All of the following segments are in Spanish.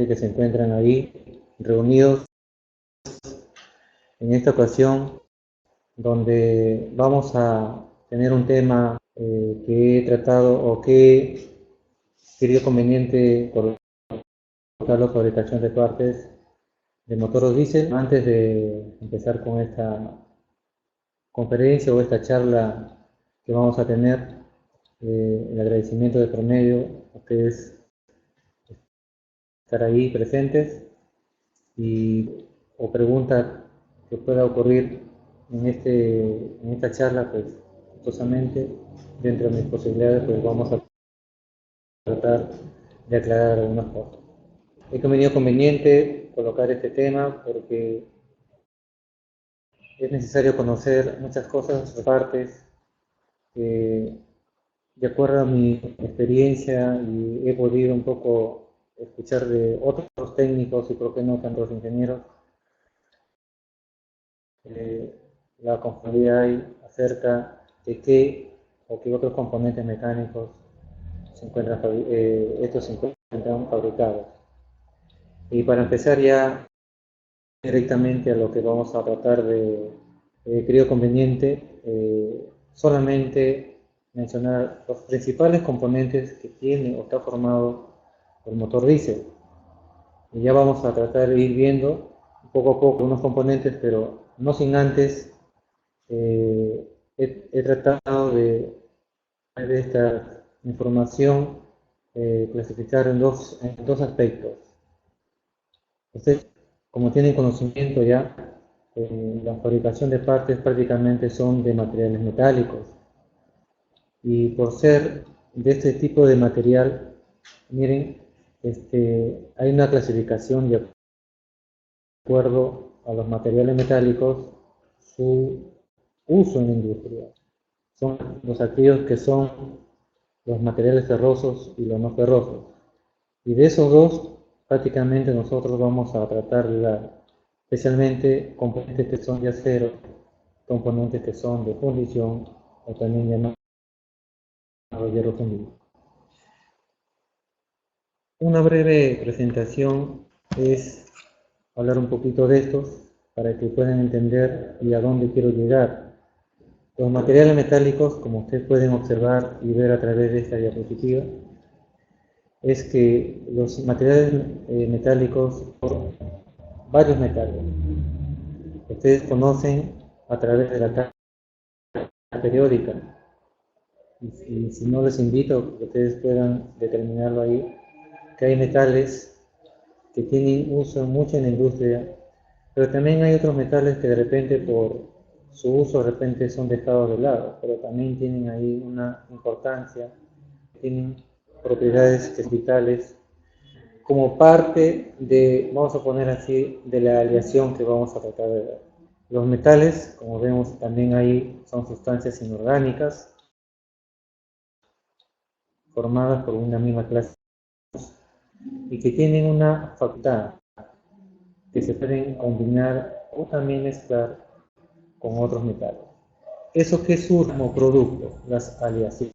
que se encuentran ahí reunidos en esta ocasión, donde vamos a tener un tema que he tratado o que he querido conveniente colocar la fabricación de partes de motores diésel. Antes de empezar con esta conferencia o esta charla que vamos a tener, el agradecimiento de por medio a ustedes estar ahí presentes o pregunta que pueda ocurrir en esta charla, pues gustosamente dentro de mis posibilidades pues vamos a tratar de aclarar algunas cosas. He convenido conveniente colocar este tema porque es necesario conocer muchas cosas, partes, de acuerdo a mi experiencia y he podido un poco escuchar de otros técnicos y por qué no tantos ingenieros, la conformidad hay acerca de qué o qué otros componentes mecánicos estos se encuentran fabricados. Y para empezar ya directamente a lo que vamos a tratar de, creo conveniente, solamente mencionar los principales componentes que tiene o está formado el motor diésel. Y ya vamos a tratar de ir viendo poco a poco unos componentes, pero no sin antes he tratado de esta información clasificar en dos aspectos. Ustedes, como tienen conocimiento ya, la fabricación de partes prácticamente son de materiales metálicos. Y por ser de este tipo de material, miren, hay una clasificación de acuerdo a los materiales metálicos, su uso en la industria. Son aquellos que son los materiales ferrosos y los no ferrosos. Y de esos dos, prácticamente nosotros vamos a tratar especialmente componentes que son de acero, componentes que son de fundición o también llamados hierro fundido. Una breve presentación es hablar un poquito de estos para que puedan entender y a dónde quiero llegar. Los materiales metálicos, como ustedes pueden observar y ver a través de esta diapositiva, es que los materiales metálicos son varios metales. Ustedes conocen a través de la tabla periódica, y si no les invito a que ustedes puedan determinarlo ahí, que hay metales que tienen uso mucho en la industria, pero también hay otros metales que de repente por su uso de repente son dejados de lado, pero también tienen ahí una importancia, tienen propiedades que son vitales como parte de, vamos a poner así, de la aleación que vamos a tratar de ver. Los metales, como vemos también ahí, son sustancias inorgánicas formadas por una misma clase y que tienen una facultad que se pueden combinar o también mezclar con otros metales. Eso que surge como producto, las aleaciones.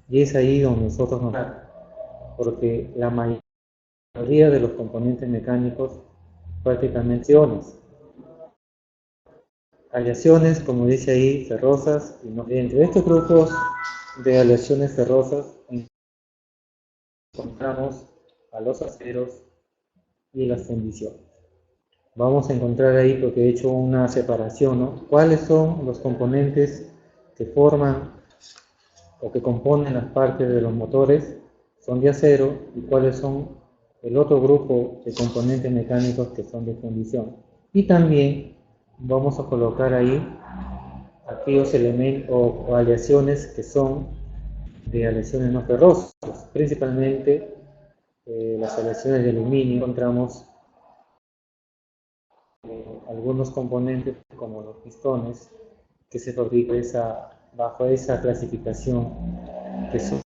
Y es ahí donde nosotros nos damos, porque la mayoría de los componentes mecánicos prácticamente son aleaciones, como dice ahí, ferrosas, y no. Entre estos grupos de aleaciones ferrosas encontramos a los aceros y las fundiciones. Vamos a encontrar ahí, porque he hecho una separación, ¿no? ¿Cuáles son los componentes que forman o que componen las partes de los motores? Son de acero, y cuáles son el otro grupo de componentes mecánicos que son de fundición. Y también vamos a colocar ahí aquellos elementos o aleaciones que son de aleaciones no ferrosas, principalmente las aleaciones de aluminio. Encontramos algunos componentes como los pistones que se fabrican bajo esa clasificación que son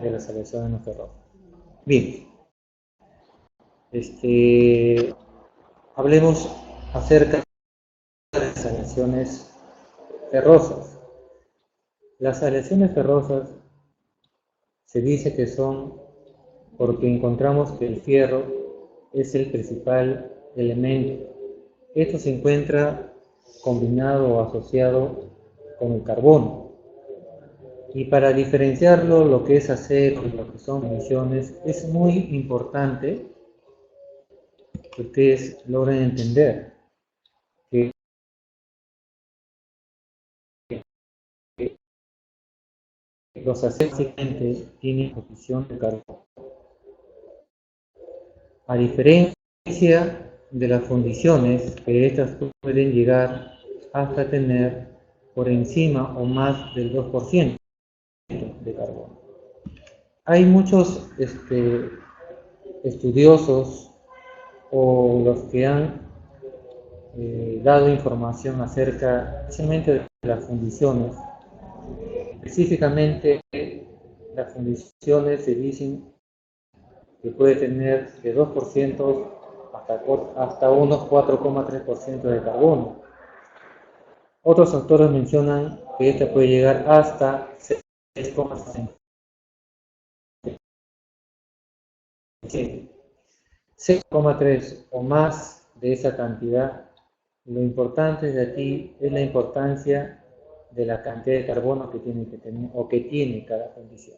de las aleaciones no ferrosas. Bien, hablemos acerca de las aleaciones ferrosas. Las aleaciones ferrosas se dice que son porque encontramos que el fierro es el principal elemento. Esto se encuentra combinado o asociado con el carbono. Y para diferenciarlo, lo que es acero y lo que son emisiones, es muy importante que ustedes logren entender que los aceros tienen posición de carbono. A diferencia de las fundiciones, que estas pueden llegar hasta tener por encima o más del 2% de carbono. Hay muchos estudiosos o los que han dado información acerca especialmente de las fundiciones. Específicamente, las fundiciones se dicen que puede tener de 2% hasta unos 4,3% de carbono. Otros autores mencionan que esta puede llegar hasta 6,65%. 6,3 o más de esa cantidad. Lo importante de aquí es la importancia de la cantidad de carbono que tiene que tener o que tiene cada fundición.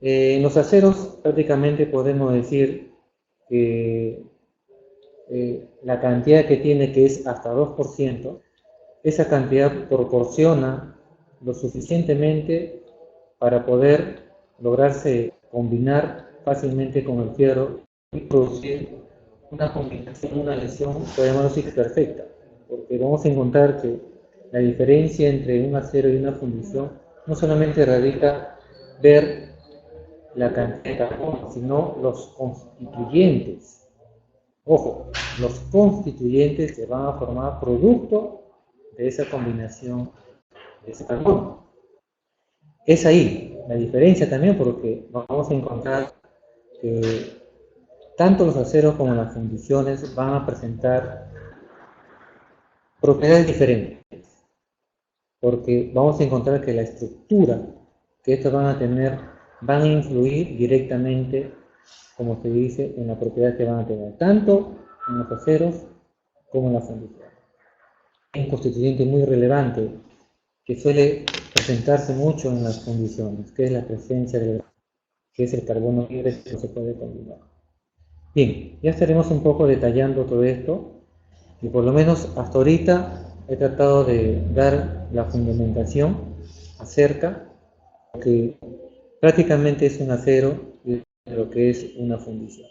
En los aceros prácticamente podemos decir que la cantidad que tiene, que es hasta 2%, esa cantidad proporciona lo suficientemente para poder lograrse combinar fácilmente con el fierro y producir una combinación, una lesión, podemos decir perfecta, porque vamos a encontrar que la diferencia entre un acero y una fundición no solamente radica ver la cantidad de carbono, sino los constituyentes. Ojo, los constituyentes que van a formar producto de esa combinación de ese carbono. Es ahí la diferencia también, porque vamos a encontrar que tanto los aceros como las fundiciones van a presentar propiedades diferentes, porque vamos a encontrar que la estructura que estos van a tener van a influir directamente, como se dice, en la propiedad que van a tener, tanto en los aceros como en las fundiciones. Hay un constituyente muy relevante que suele presentarse mucho en las fundiciones, que es la presencia del que es el carbono libre que se puede combinar. Bien, ya estaremos un poco detallando todo esto, y por lo menos hasta ahorita he tratado de dar la fundamentación acerca de lo que prácticamente es un acero y de lo que es una fundición.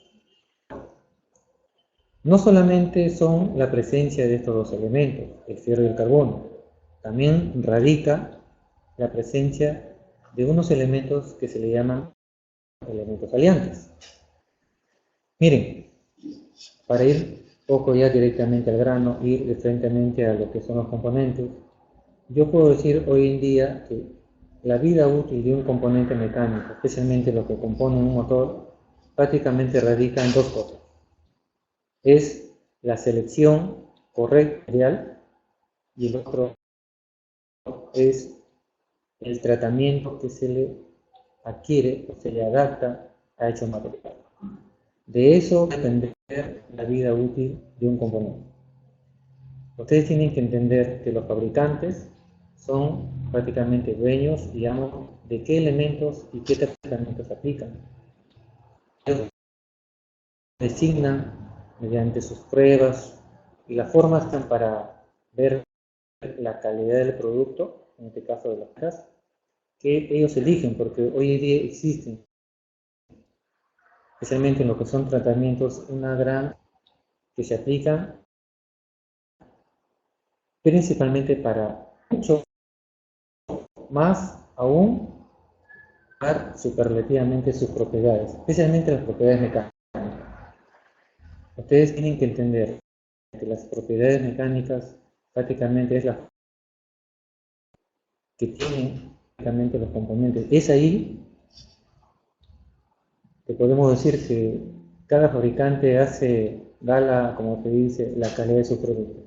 No solamente son la presencia de estos dos elementos, el fierro y el carbono, también radica la presencia de unos elementos que se le llaman elementos aliantes. Miren, para ir poco ya directamente al grano, ir de frente a lo que son los componentes, yo puedo decir hoy en día que la vida útil de un componente mecánico, especialmente lo que compone un motor, prácticamente radica en dos cosas. Es la selección correcta del material y el otro es el tratamiento que se le adquiere o se le adapta a ese material. De eso depende la vida útil de un componente. Ustedes tienen que entender que los fabricantes son prácticamente dueños y amos de qué elementos y qué tratamientos aplican. Ellos designan mediante sus pruebas y las formas para ver la calidad del producto, en este caso de las cajas, que ellos eligen, porque hoy en día existen, especialmente en lo que son tratamientos, una gran que se aplican principalmente para mucho más aún para superlativamente sus propiedades, especialmente las propiedades mecánicas. Ustedes tienen que entender que las propiedades mecánicas prácticamente es la que tienen prácticamente los componentes. Es ahí que podemos decir que cada fabricante hace gala, como se dice, la calidad de su producto.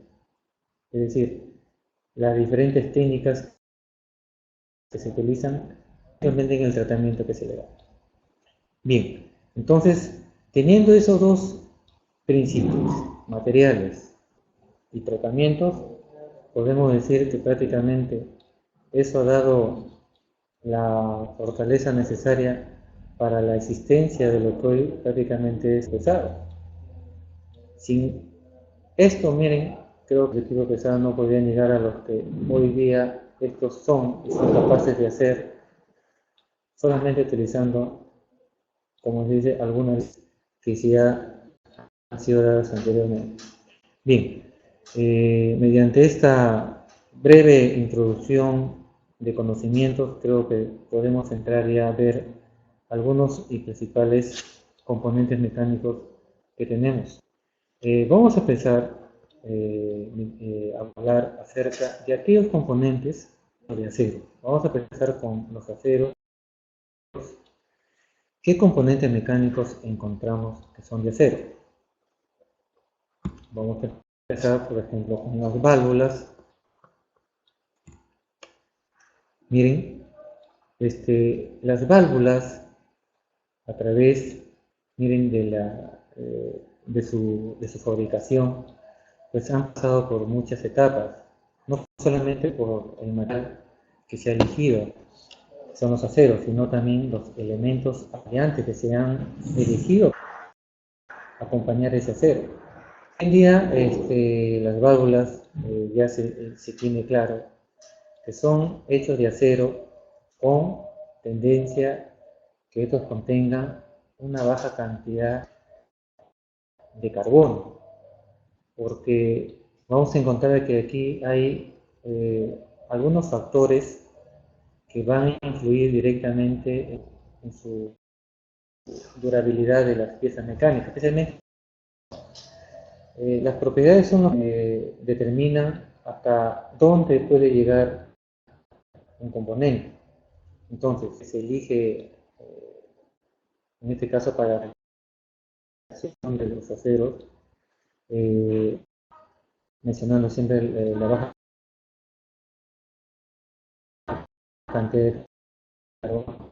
Es decir, las diferentes técnicas que se utilizan realmente en el tratamiento que se le da. Bien, Entonces, teniendo esos dos principios, materiales y tratamientos, podemos decir que prácticamente eso ha dado la fortaleza necesaria para la existencia de lo que hoy prácticamente es pesado. Sin esto, miren, creo que el objetivo pesado no podría llegar a los que hoy día estos son y son capaces de hacer solamente utilizando, como se dice, algunas que ya han sido dadas anteriormente. Bien, mediante esta breve introducción de conocimientos, creo que podemos entrar ya a ver algunos y principales componentes mecánicos que tenemos. Vamos a empezar a hablar acerca de aquellos componentes de acero. Vamos a empezar con los aceros. ¿Qué componentes mecánicos encontramos que son de acero? Vamos a empezar, por ejemplo, con las válvulas. Miren, las válvulas, a través, miren, de su fabricación, pues han pasado por muchas etapas, no solamente por el material que se ha elegido, son los aceros, sino también los elementos aireantes que se han elegido para acompañar ese acero. Hoy en día, las válvulas ya se tiene claro que son hechos de acero con tendencia que estos contengan una baja cantidad de carbono, porque vamos a encontrar que aquí hay algunos factores que van a influir directamente en su durabilidad de las piezas mecánicas. Especialmente las propiedades son las que determinan hasta dónde puede llegar un componente. Entonces, se elige, en este caso, para la relación de los aceros, mencionando siempre la baja cantidad de carbono.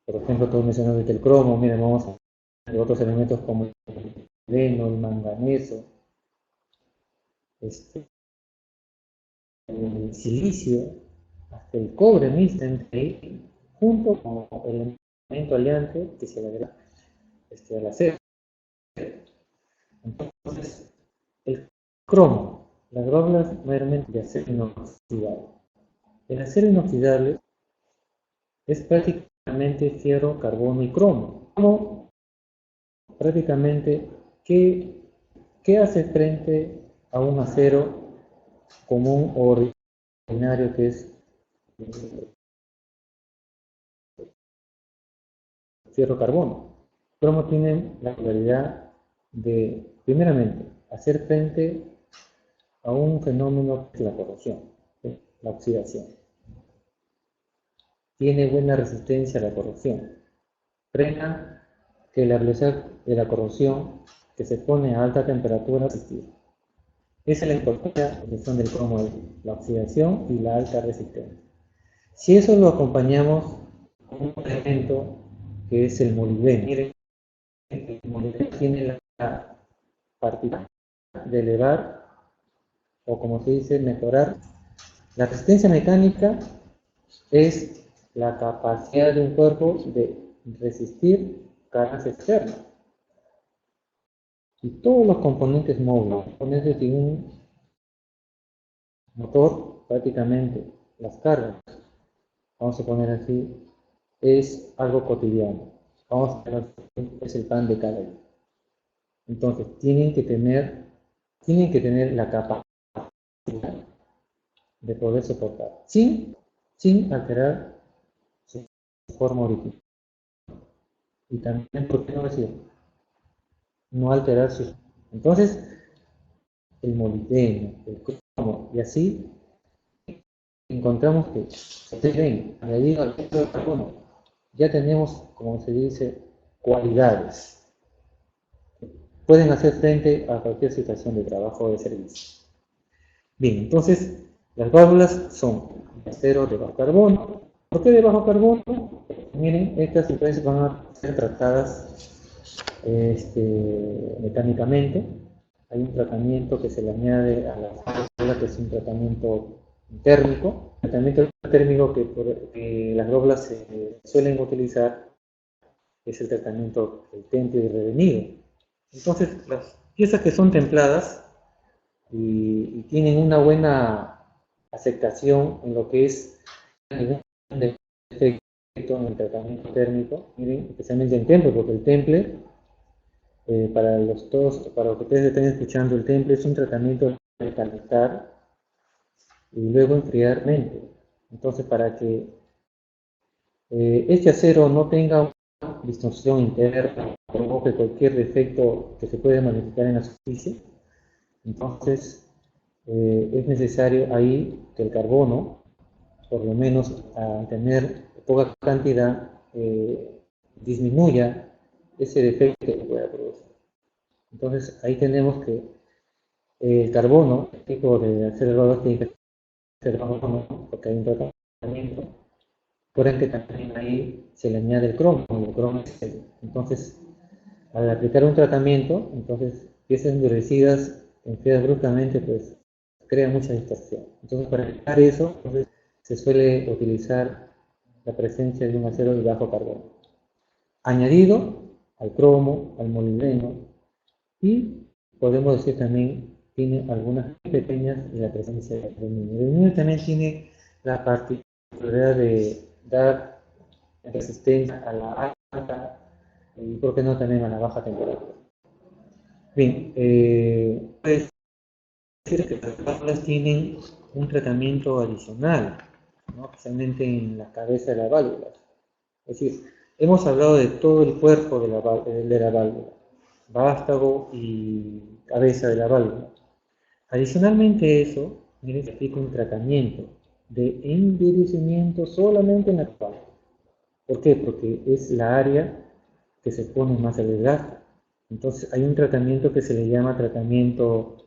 Por ejemplo, todos mencionamos el cromo, miren, vamos a ver otros elementos como el seleno, el manganeso, el silicio, hasta el cobre mismo, junto con el elemento aliante que se le agrega al acero. Entonces, el cromo, las válvulas mayormente de acero inoxidable. El acero inoxidable es prácticamente fierro, carbono y cromo. Cromo, prácticamente, ¿qué hace frente a un acero común o ordinario que es fierro-carbono? Cromo tiene la cualidad de, primeramente, hacer frente a un fenómeno que es la corrosión, la oxidación. Tiene buena resistencia a la corrosión. Frena que la velocidad de la corrosión que se pone a alta temperatura resistir. Esa es la importancia del cromo, la oxidación y la alta resistencia. Si eso lo acompañamos con un elemento que es el molibdeno. Miren, el molibdeno tiene la particularidad de elevar, o como se dice, mejorar. La resistencia mecánica es la capacidad de un cuerpo de resistir cargas externas. Y todos los componentes móviles, componentes de un motor, prácticamente las cargas, vamos a poner así, es algo cotidiano. Vamos a poner es el pan de cada día. Entonces, tienen que tener la capacidad de poder soportar, sin alterar su forma original. Y también, ¿por qué no decir? No alterar sus... Entonces, el molibdeno, el cromo, y así encontramos que, ustedes ven, añadido al de carbono, ya tenemos, como se dice, cualidades. Pueden hacer frente a cualquier situación de trabajo o de servicio. Bien, entonces, las válvulas son de acero de bajo carbono, ¿Por qué de bajo carbono? Miren, estas sustancias van a ser tratadas mecánicamente. Hay un tratamiento que se le añade a la válvula, que es un tratamiento térmico. El tratamiento térmico que las góndolas se suelen utilizar es el tratamiento del temple y revenido. Entonces, las piezas que son templadas y tienen una buena aceptación en lo que es el efecto en el tratamiento térmico, miren, especialmente en temple, porque el temple, para los que ustedes estén escuchando, el temple es un tratamiento de calentar y luego enfriar mente. Entonces, para que este acero no tenga una distorsión interna, provoque cualquier defecto que se puede manifestar en la superficie, entonces es necesario ahí que el carbono, por lo menos al tener poca cantidad, disminuya ese defecto que pueda producir. Entonces ahí tenemos que el carbono, el tipo de acero elevador tiene que ser bajo, porque hay un tratamiento. Recuerden que también ahí se le añade el cromo, y el cromo es entonces, al aplicar un tratamiento, entonces piezas endurecidas, enfriadas bruscamente, pues crea mucha distorsión. Entonces, para evitar eso, entonces, se suele utilizar la presencia de un acero de bajo carbono, añadido al cromo, al molibdeno, y podemos decir también tiene algunas pequeñas de la presencia de aluminio. El aluminio también tiene la particularidad de dar resistencia a la alta y, por qué no, también a la baja temperatura. Bien, puede decir que las válvulas tienen un tratamiento adicional, ¿no? Especialmente en la cabeza de la válvula. Es decir, hemos hablado de todo el cuerpo de la válvula, vástago y cabeza de la válvula. Adicionalmente a eso, miren, se aplica un tratamiento de endurecimiento solamente en la válvula. ¿Por qué? Porque es la área que se pone más al desgaste. Entonces hay un tratamiento que se le llama tratamiento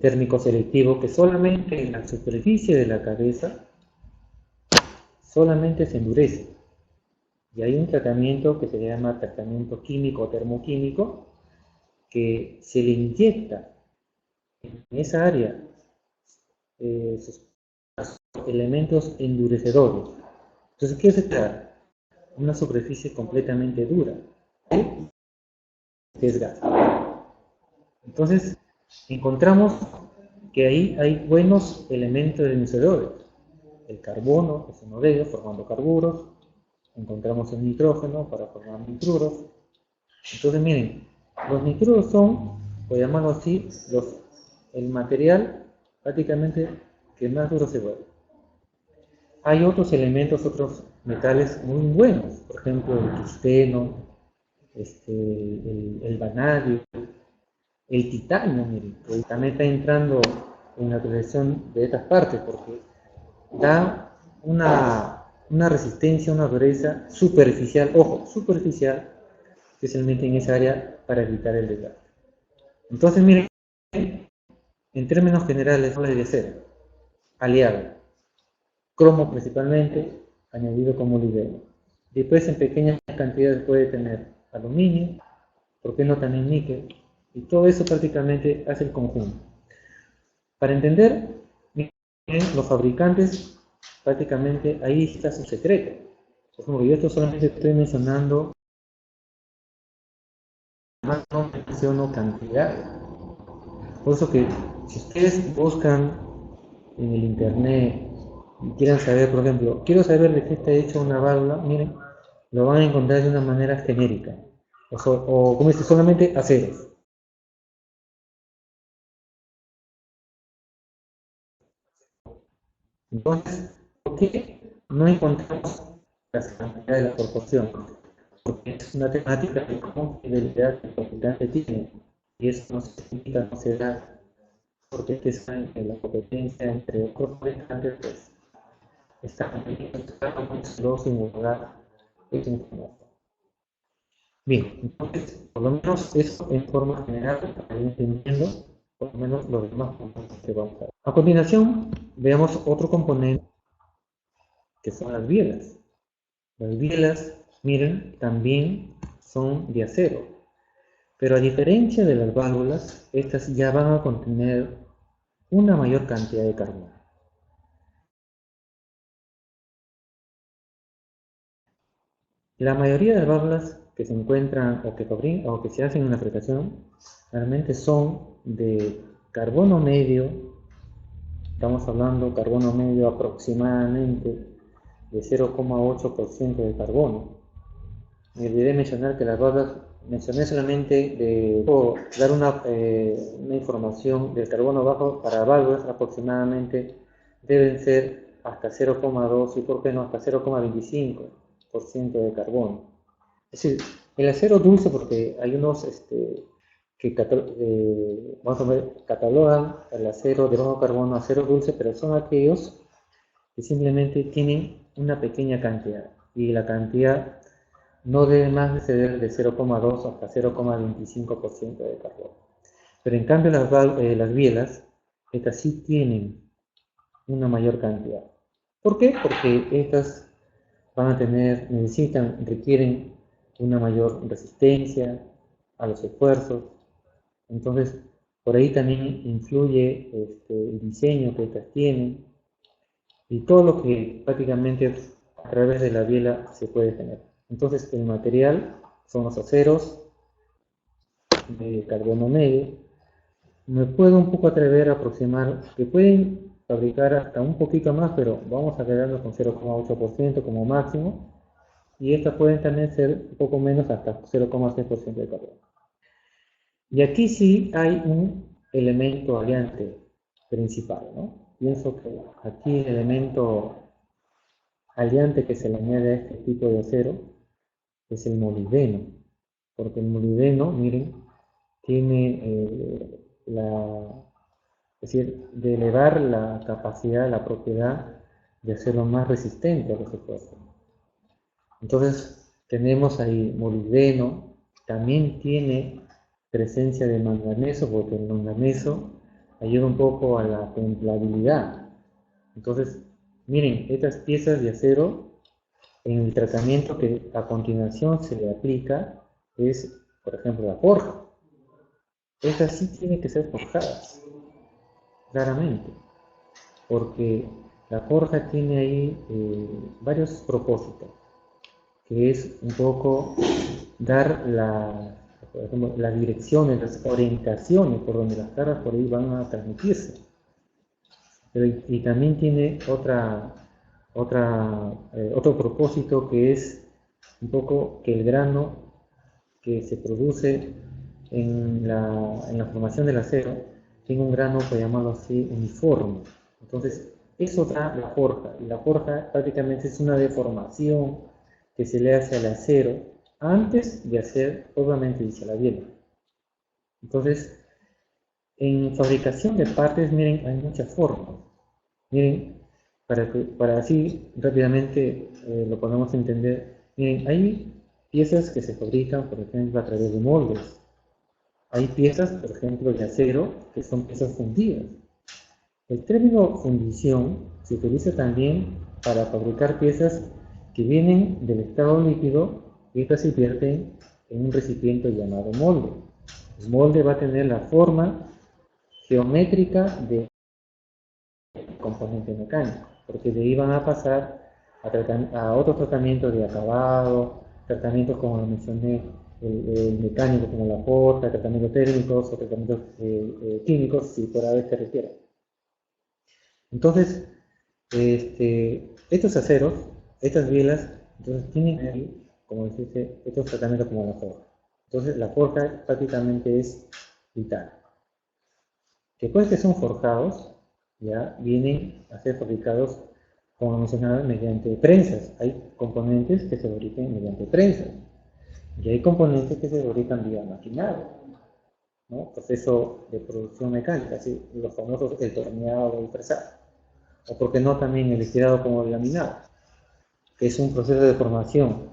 térmico selectivo, que solamente en la superficie de la cabeza solamente se endurece. Y hay un tratamiento que se llama tratamiento químico o termoquímico, que se le inyecta en esa área elementos endurecedores. Entonces, ¿qué se queda? Una superficie completamente dura, desgaste. Entonces, encontramos que ahí hay buenos elementos endurecedores. El carbono, que se navega formando carburos. Encontramos el nitrógeno para formar nitruros. Entonces, miren, los nitruros son, por llamarlo así, el material prácticamente que más duro se vuelve. Hay otros elementos, otros metales muy buenos, por ejemplo el tungsteno, el vanadio, el titanio, miren, que también está entrando en la utilización de estas partes porque da una resistencia, una dureza superficial, ojo, superficial, especialmente en esa área para evitar el desgaste. Entonces, miren, en términos generales, no debe ser aliado, cromo principalmente, añadido como molibdeno. Después, en pequeñas cantidades puede tener aluminio, ¿por qué no también níquel? Y todo eso prácticamente hace el conjunto. Para entender, los fabricantes, prácticamente ahí está su secreto. Por ejemplo, yo esto solamente estoy mencionando, más no menciono cantidad. Por eso que si ustedes buscan en el internet y quieran saber, por ejemplo, quiero saber de qué está hecha una válvula, miren, lo van a encontrar de una manera genérica. O como dice, solamente aceros. Entonces, ¿por qué no encontramos las cantidades de la proporción? Porque es una temática de cómo fidelidad que el fabricante tiene. Y eso no significa, no se da, porque ustedes saben que la competencia entre otros fabricantes pues, está muy celoso en guardar esa información. Bien, entonces, por lo menos eso en forma general, para ir entendiendo por lo menos los demás componentes que vamos a ver. A continuación, veamos otro componente que son las bielas. Las bielas, miren, también son de acero, pero a diferencia de las válvulas, estas ya van a contener una mayor cantidad de carbono. La mayoría de las válvulas que se encuentran o que se hacen en la fabricación realmente son de carbono medio. Estamos hablando carbono medio aproximadamente de 0,8% de carbono. Me olvidé mencionar que las válvulas, mencioné solamente dar una información del carbono bajo para válvulas aproximadamente deben ser hasta 0,2 y por qué no hasta 0,25% de carbono. Es decir, el acero dulce, porque hay unos que catalogan el acero de bajo carbono acero dulce, pero son aquellos que simplemente tienen una pequeña cantidad y la cantidad no debe más exceder de 0,2 hasta 0,25% de carbono. Pero en cambio las bielas, estas sí tienen una mayor cantidad. ¿Por qué? Porque estas van a requieren una mayor resistencia a los esfuerzos. Entonces, por ahí también influye el diseño que estas tienen y todo lo que prácticamente a través de la biela se puede tener. Entonces, el material son los aceros de carbono medio. Me puedo un poco atrever a aproximar que pueden fabricar hasta un poquito más, pero vamos a quedarnos con 0,8% como máximo. Y estas pueden también ser un poco menos, hasta 0,6% de carbono. Y aquí sí hay un elemento aliante principal, ¿no? Pienso que aquí el elemento aliante que se le añade a este tipo de acero es el molibdeno, porque el molibdeno, miren, tiene es decir, de elevar la capacidad, la propiedad de hacerlo más resistente a los esfuerzos. Entonces, tenemos ahí molibdeno, también tiene presencia de manganeso, porque el manganeso ayuda un poco a la templabilidad. Entonces, miren, estas piezas de acero, en el tratamiento que a continuación se le aplica, es, por ejemplo, la forja. Estas sí tienen que ser forjadas, claramente, porque la forja tiene ahí varios propósitos, que es un poco dar por ejemplo, las direcciones, las orientaciones por donde las cargas por ahí van a transmitirse. Pero, y también tiene otro propósito, que es un poco que el grano que se produce en la formación del acero tenga un grano, por llamarlo así, uniforme. Entonces, eso da la forja, y la forja prácticamente es una deformación que se le hace al acero antes de hacer, obviamente, dice la biela. Entonces, en fabricación de partes, miren, hay muchas formas. Miren, para así rápidamente lo podemos entender, miren, hay piezas que se fabrican, por ejemplo, a través de moldes. Hay piezas, por ejemplo, de acero, que son piezas fundidas. El término fundición se utiliza también para fabricar piezas que vienen del estado líquido y estas se vierten en un recipiente llamado molde. El molde va a tener la forma geométrica de componente mecánico, porque de ahí van a pasar a otros tratamientos de acabado, tratamientos como lo mencioné, el mecánico como la forja, tratamientos térmicos o tratamientos químicos, si por vez se requiera. Entonces, estos aceros, estas bielas, entonces tienen ahí, como dice, estos tratamientos como la forja. Entonces, la forja prácticamente es vital. Después que son forjados, ya vienen a ser fabricados, como mencionaba, mediante prensas. Hay componentes que se fabrican mediante prensas. Y hay componentes que se fabrican vía maquinado, ¿no? Proceso de producción mecánica, ¿sí? Los famosos el torneado o el fresado. O porque no también el estirado como el laminado, que es un proceso de formación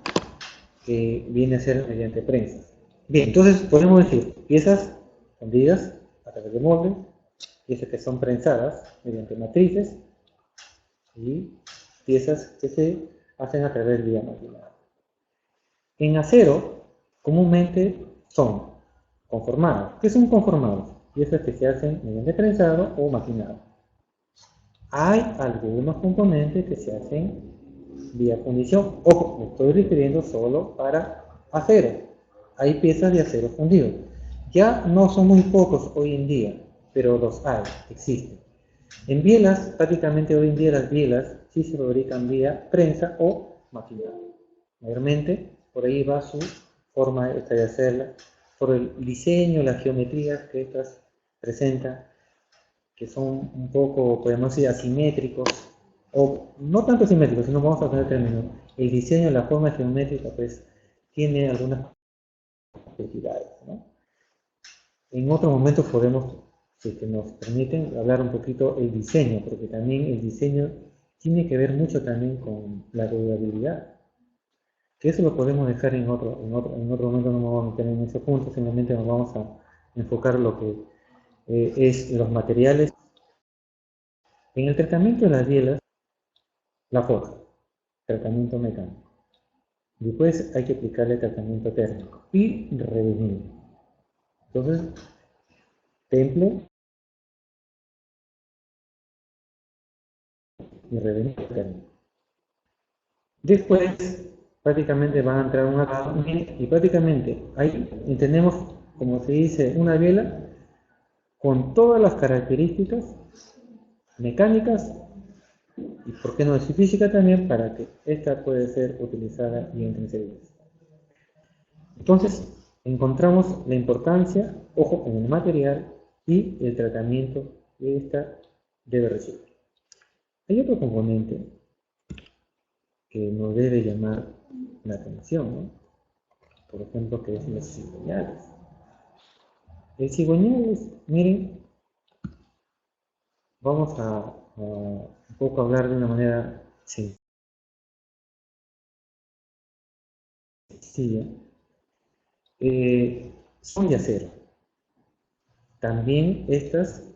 que viene a ser mediante prensas. Bien, entonces podemos decir piezas fundidas a través de moldes, piezas que son prensadas mediante matrices y piezas que se hacen a través de vía maquinada. En acero, comúnmente son conformados. ¿Qué son conformados? Piezas que se hacen mediante prensado o maquinado. Hay algunos componentes que se hacen vía fundición. Ojo, me estoy refiriendo solo para acero. Hay piezas de acero fundido. Ya no son muy pocos hoy en día, pero los hay, existen. En bielas, prácticamente hoy en día las bielas sí se fabrican vía prensa o maquinado. Mayormente, por ahí va su forma de hacerla, por el diseño, las geometrías que estas presentan, que son un poco, podemos decir, asimétricos, o no tanto asimétricos, sino vamos a poner términos. El diseño, la forma geométrica, pues, tiene algunas complejidades, ¿no? En otro momento podemos, si que nos permiten, hablar un poquito el diseño, porque también el diseño tiene que ver mucho también con la durabilidad. Que eso lo podemos dejar en otro momento, no me vamos a meter en ese punto, simplemente nos vamos a enfocar lo que es los materiales. En el tratamiento de las bielas, la forja, tratamiento mecánico. Después hay que aplicarle tratamiento térmico y revenir. Entonces, temple y revenir térmico. Después, prácticamente van a entrar una y prácticamente ahí entendemos, como se dice, una biela con todas las características mecánicas y por qué no decir física también para que esta pueda ser utilizada y entre servicios. Entonces encontramos la importancia, ojo, en el material y el tratamiento que esta debe recibir. Hay otro componente que nos debe llamar la atención, ¿no? Por ejemplo, que es los cigüeñales. El cigüeñales, miren, vamos a un poco hablar de una manera sencilla. Son de acero. También estas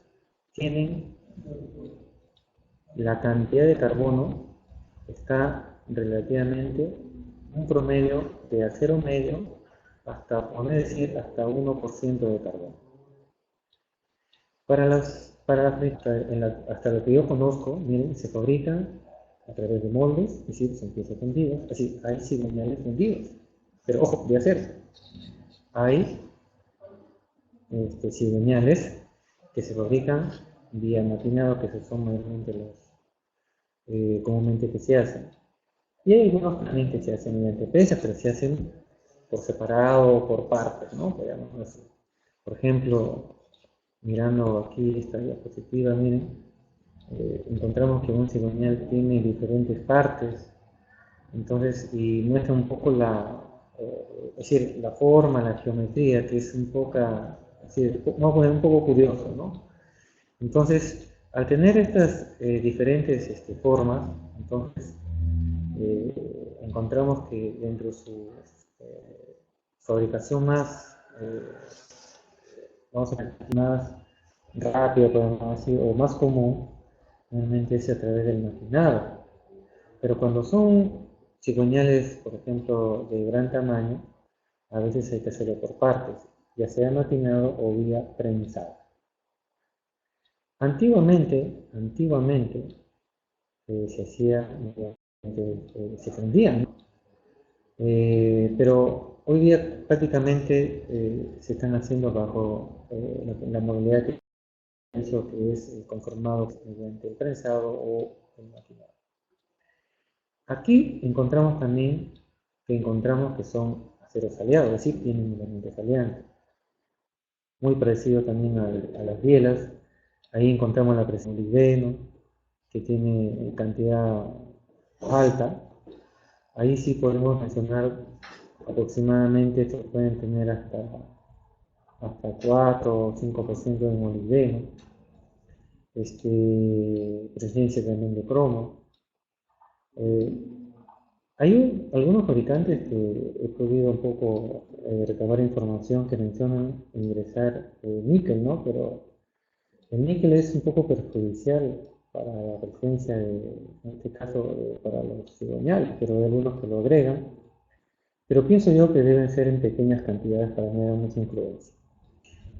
tienen la cantidad de carbono, está relativamente un promedio de acero medio hasta, poner decir, hasta 1% de carbono. Hasta lo que yo conozco, miren, se fabrican a través de moldes, es decir, son piezas fundidas, así hay cigüeñales fundidos, pero ojo, de acero. Hay cigüeñales que se fabrican vía maquinado, que son mayormente los comúnmente que se hacen. Y hay algunos también que se hacen mediante prensa, pero se hacen por separado o por partes, ¿no? Por ejemplo, mirando aquí esta diapositiva, miren, encontramos que un cigüeñal tiene diferentes partes, entonces, y muestra un poco es decir, la forma, la geometría, que es un poco, vamos a poner un poco curioso, ¿no? Entonces, al tener estas diferentes formas, entonces encontramos que dentro de su fabricación vamos a decir, más rápida, podemos decir, o más común, realmente es a través del maquinado. Pero cuando son cigüeñales, por ejemplo, de gran tamaño, a veces hay que hacerlo por partes, ya sea maquinado o vía prensado. Antiguamente se hacía, se fundían, ¿no? Pero hoy día prácticamente se están haciendo bajo la modalidad que es conformado mediante el prensado o el maquinado. Aquí encontramos también que son aceros aliados, es decir, tienen elementos aliantes. Muy parecido también a las bielas. Ahí encontramos la presencia de molibdeno, que tiene cantidad alta. Ahí sí podemos mencionar aproximadamente, estos pueden tener hasta 4 o 5% de molibdeno. Presencia también de cromo. Hay algunos fabricantes que he podido un poco recabar información que mencionan ingresar níquel, ¿no? Pero el níquel es un poco perjudicial para la presencia en este caso, para los cigüeñales, pero hay algunos que lo agregan. Pero pienso yo que deben ser en pequeñas cantidades para no dar mucha influencia.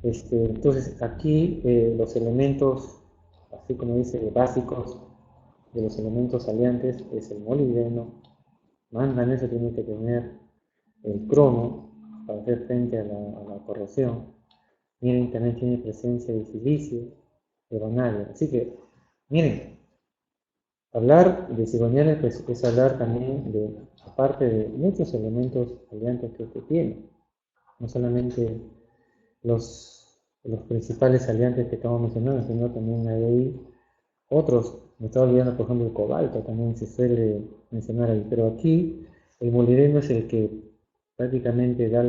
Entonces, aquí los elementos, así como dice, básicos de los elementos aliantes es el molibdeno, manganeso tiene que tener el cromo para hacer frente a la corrosión. Miren, también tiene presencia de silicio, de vanadio. Así que, miren, hablar de cigüeñales pues, es hablar también de, aparte de muchos elementos aliantes que tiene, no solamente los principales aliantes que estamos mencionando, sino también hay ahí otros. Me estaba olvidando, por ejemplo, el cobalto, también se suele mencionar ahí, pero aquí el molibdeno es el que prácticamente da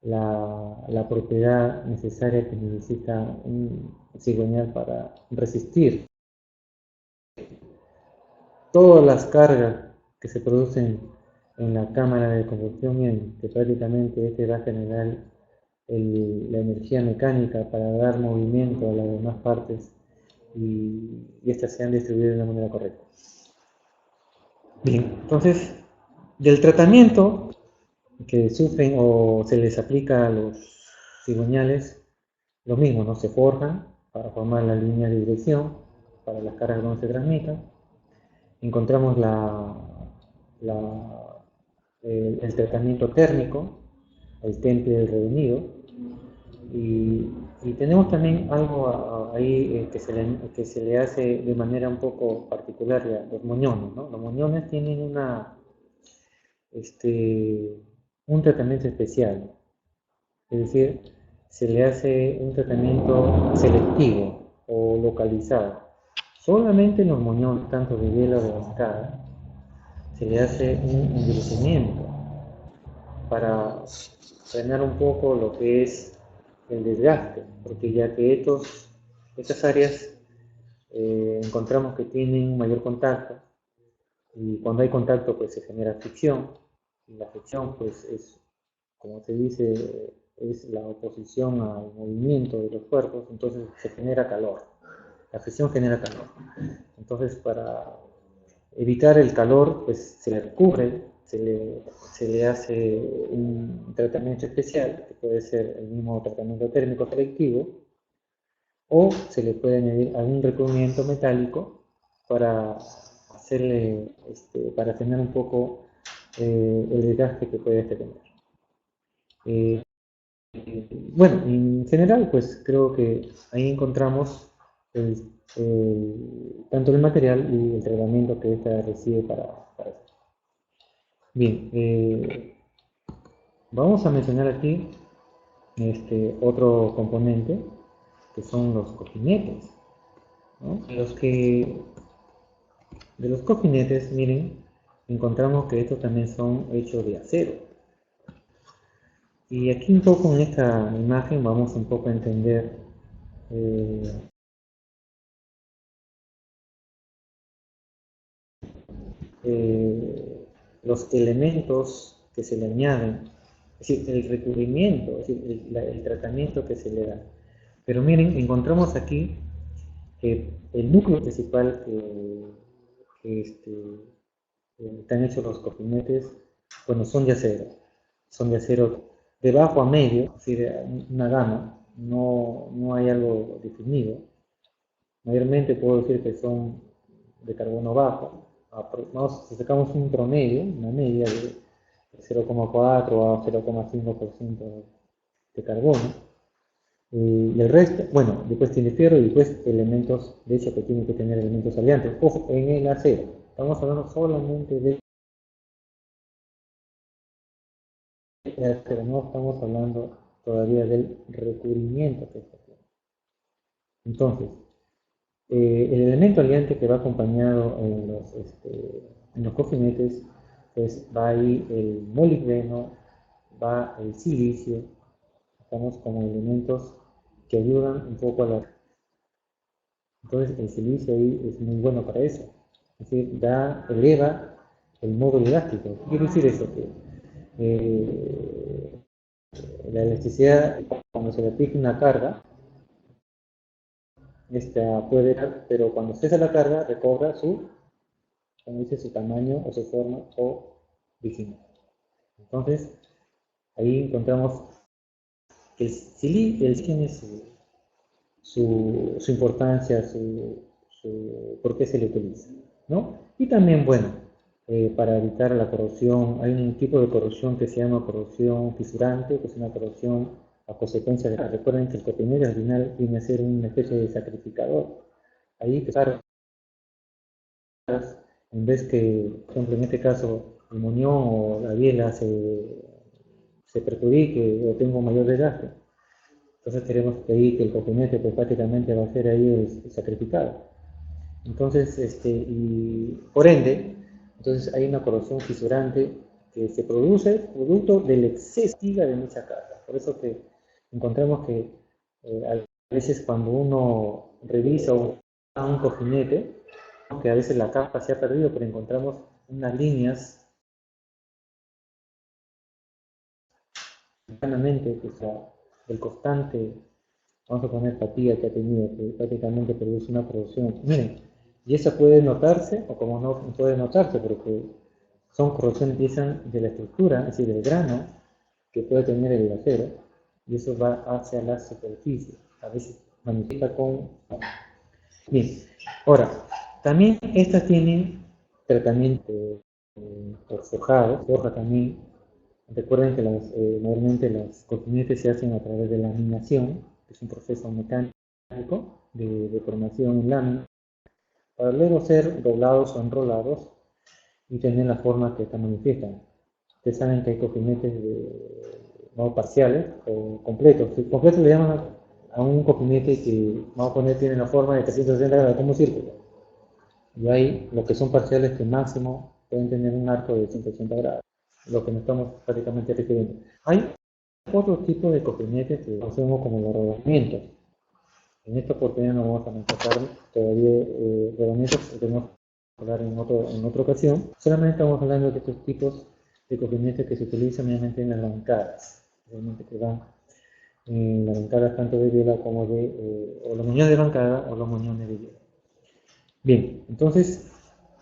la propiedad necesaria que necesita un cigüeñal para resistir todas las cargas que se producen en la cámara de combustión, y que prácticamente este va a generar la energía mecánica para dar movimiento a las demás partes y estas sean distribuidas de la manera correcta. Bien, entonces, del tratamiento que sufren o se les aplica a los cigüeñales, lo mismo, ¿no? Se forjan para formar la línea de dirección para las cargas donde se transmitan. Encontramos el tratamiento térmico, el temple del revenido, y tenemos también algo ahí que se le hace de manera un poco particular a los moñones, ¿no? Los moñones tienen un tratamiento especial, es decir, se le hace un tratamiento selectivo o localizado. Solamente en los moñones, tanto de hielo o de cascada, se le hace un endurecimiento para frenar un poco lo que es el desgaste, porque ya que estas áreas encontramos que tienen mayor contacto, y cuando hay contacto pues se genera fricción, y la fricción pues es, como se dice, es la oposición al movimiento de los cuerpos, entonces se genera calor, la fricción genera calor. Entonces para evitar el calor pues se le recubre, se le hace un tratamiento especial, que puede ser el mismo tratamiento térmico selectivo, o se le puede añadir algún recubrimiento metálico para hacerle, para frenar un poco el desgaste que puede tener. Bueno, en general, pues creo que ahí encontramos tanto el material y el tratamiento que ésta recibe para eso. Bien, vamos a mencionar aquí otro componente, que son los cojinetes, ¿no? De los cojinetes, miren, encontramos que estos también son hechos de acero. Y aquí un poco en esta imagen vamos un poco a entender los elementos que se le añaden, es decir, el recubrimiento, es decir, el tratamiento que se le da. Pero miren, encontramos aquí que el núcleo principal que están hechos los cojinetes, bueno, son de acero. Son de acero de bajo a medio, es decir, una gama, no hay algo definido. Mayormente puedo decir que son de carbono bajo. Si sacamos un promedio, una media de 0,4 a 0,5% de carbono, y el resto, bueno, después tiene fierro y después elementos, de hecho que tiene que tener elementos aliantes. Ojo, en el acero, estamos hablando solamente de acero, no estamos hablando todavía del recubrimiento que se tiene. Entonces, el elemento aliante que va acompañado en los cojinetes, pues va ahí el molibdeno, va el silicio, estamos como elementos que ayudan un poco a la... Entonces el silicio ahí es muy bueno para eso, es decir, eleva el módulo elástico. ¿Qué quiere decir eso? Que la electricidad, cuando se le aplica una carga, esta puede, pero cuando cesa la carga recobra su, como dice, su tamaño o su forma original. Entonces, ahí encontramos que el tiene su importancia, por qué se le utiliza, ¿no? Y también, bueno, para evitar la corrosión, hay un tipo de corrosión que se llama corrosión fisurante, que es una corrosión a consecuencia de... Recuerden que el cotinete al final viene a ser una especie de sacrificador. Ahí, claro, en vez que, por ejemplo, en este caso, el muñón o la biela se perjudique o tenga un mayor desgaste, entonces queremos pedir que el cotinete pues, prácticamente va a ser ahí el sacrificado. Entonces, y por ende, entonces hay una corrosión fisurante que se produce producto del exceso de mucha carga. Por eso que encontramos que a veces cuando uno revisa un cojinete, que a veces la capa se ha perdido, pero encontramos unas líneas claramente que el constante, vamos a poner fatiga que ha tenido, que prácticamente produce una producción. Miren, y esa puede notarse, o como no puede notarse, porque son corrosiones que empiezan de la estructura, es decir, del grano que puede tener el acero, y eso va hacia la superficie. A veces manifiesta con... Bien, ahora, también estas tienen tratamiento por forjado, forja también. Recuerden que normalmente los cojinetes se hacen a través de laminación, que es un proceso mecánico de formación en lámina, para luego ser doblados o enrolados y tener la forma que esta manifiestan. Ustedes saben que hay cojinetes no parciales o completos. El completo le llaman a un cojinete que, vamos a poner, tiene la forma de 360 grados, como un círculo. Y hay los que son parciales que máximo pueden tener un arco de 180 grados, lo que nos estamos prácticamente refiriendo. Hay otro tipo de cojinetes que conocemos como los rodamientos. En esta oportunidad no vamos a enfocar todavía rodamientos, tenemos que hablar en otra ocasión. Solamente estamos hablando de estos tipos de cojinetes que se utilizan mediante en las bancadas, realmente que van en las bancadas tanto de biela como o los muñones de bancada o los muñones de biela. Bien, entonces,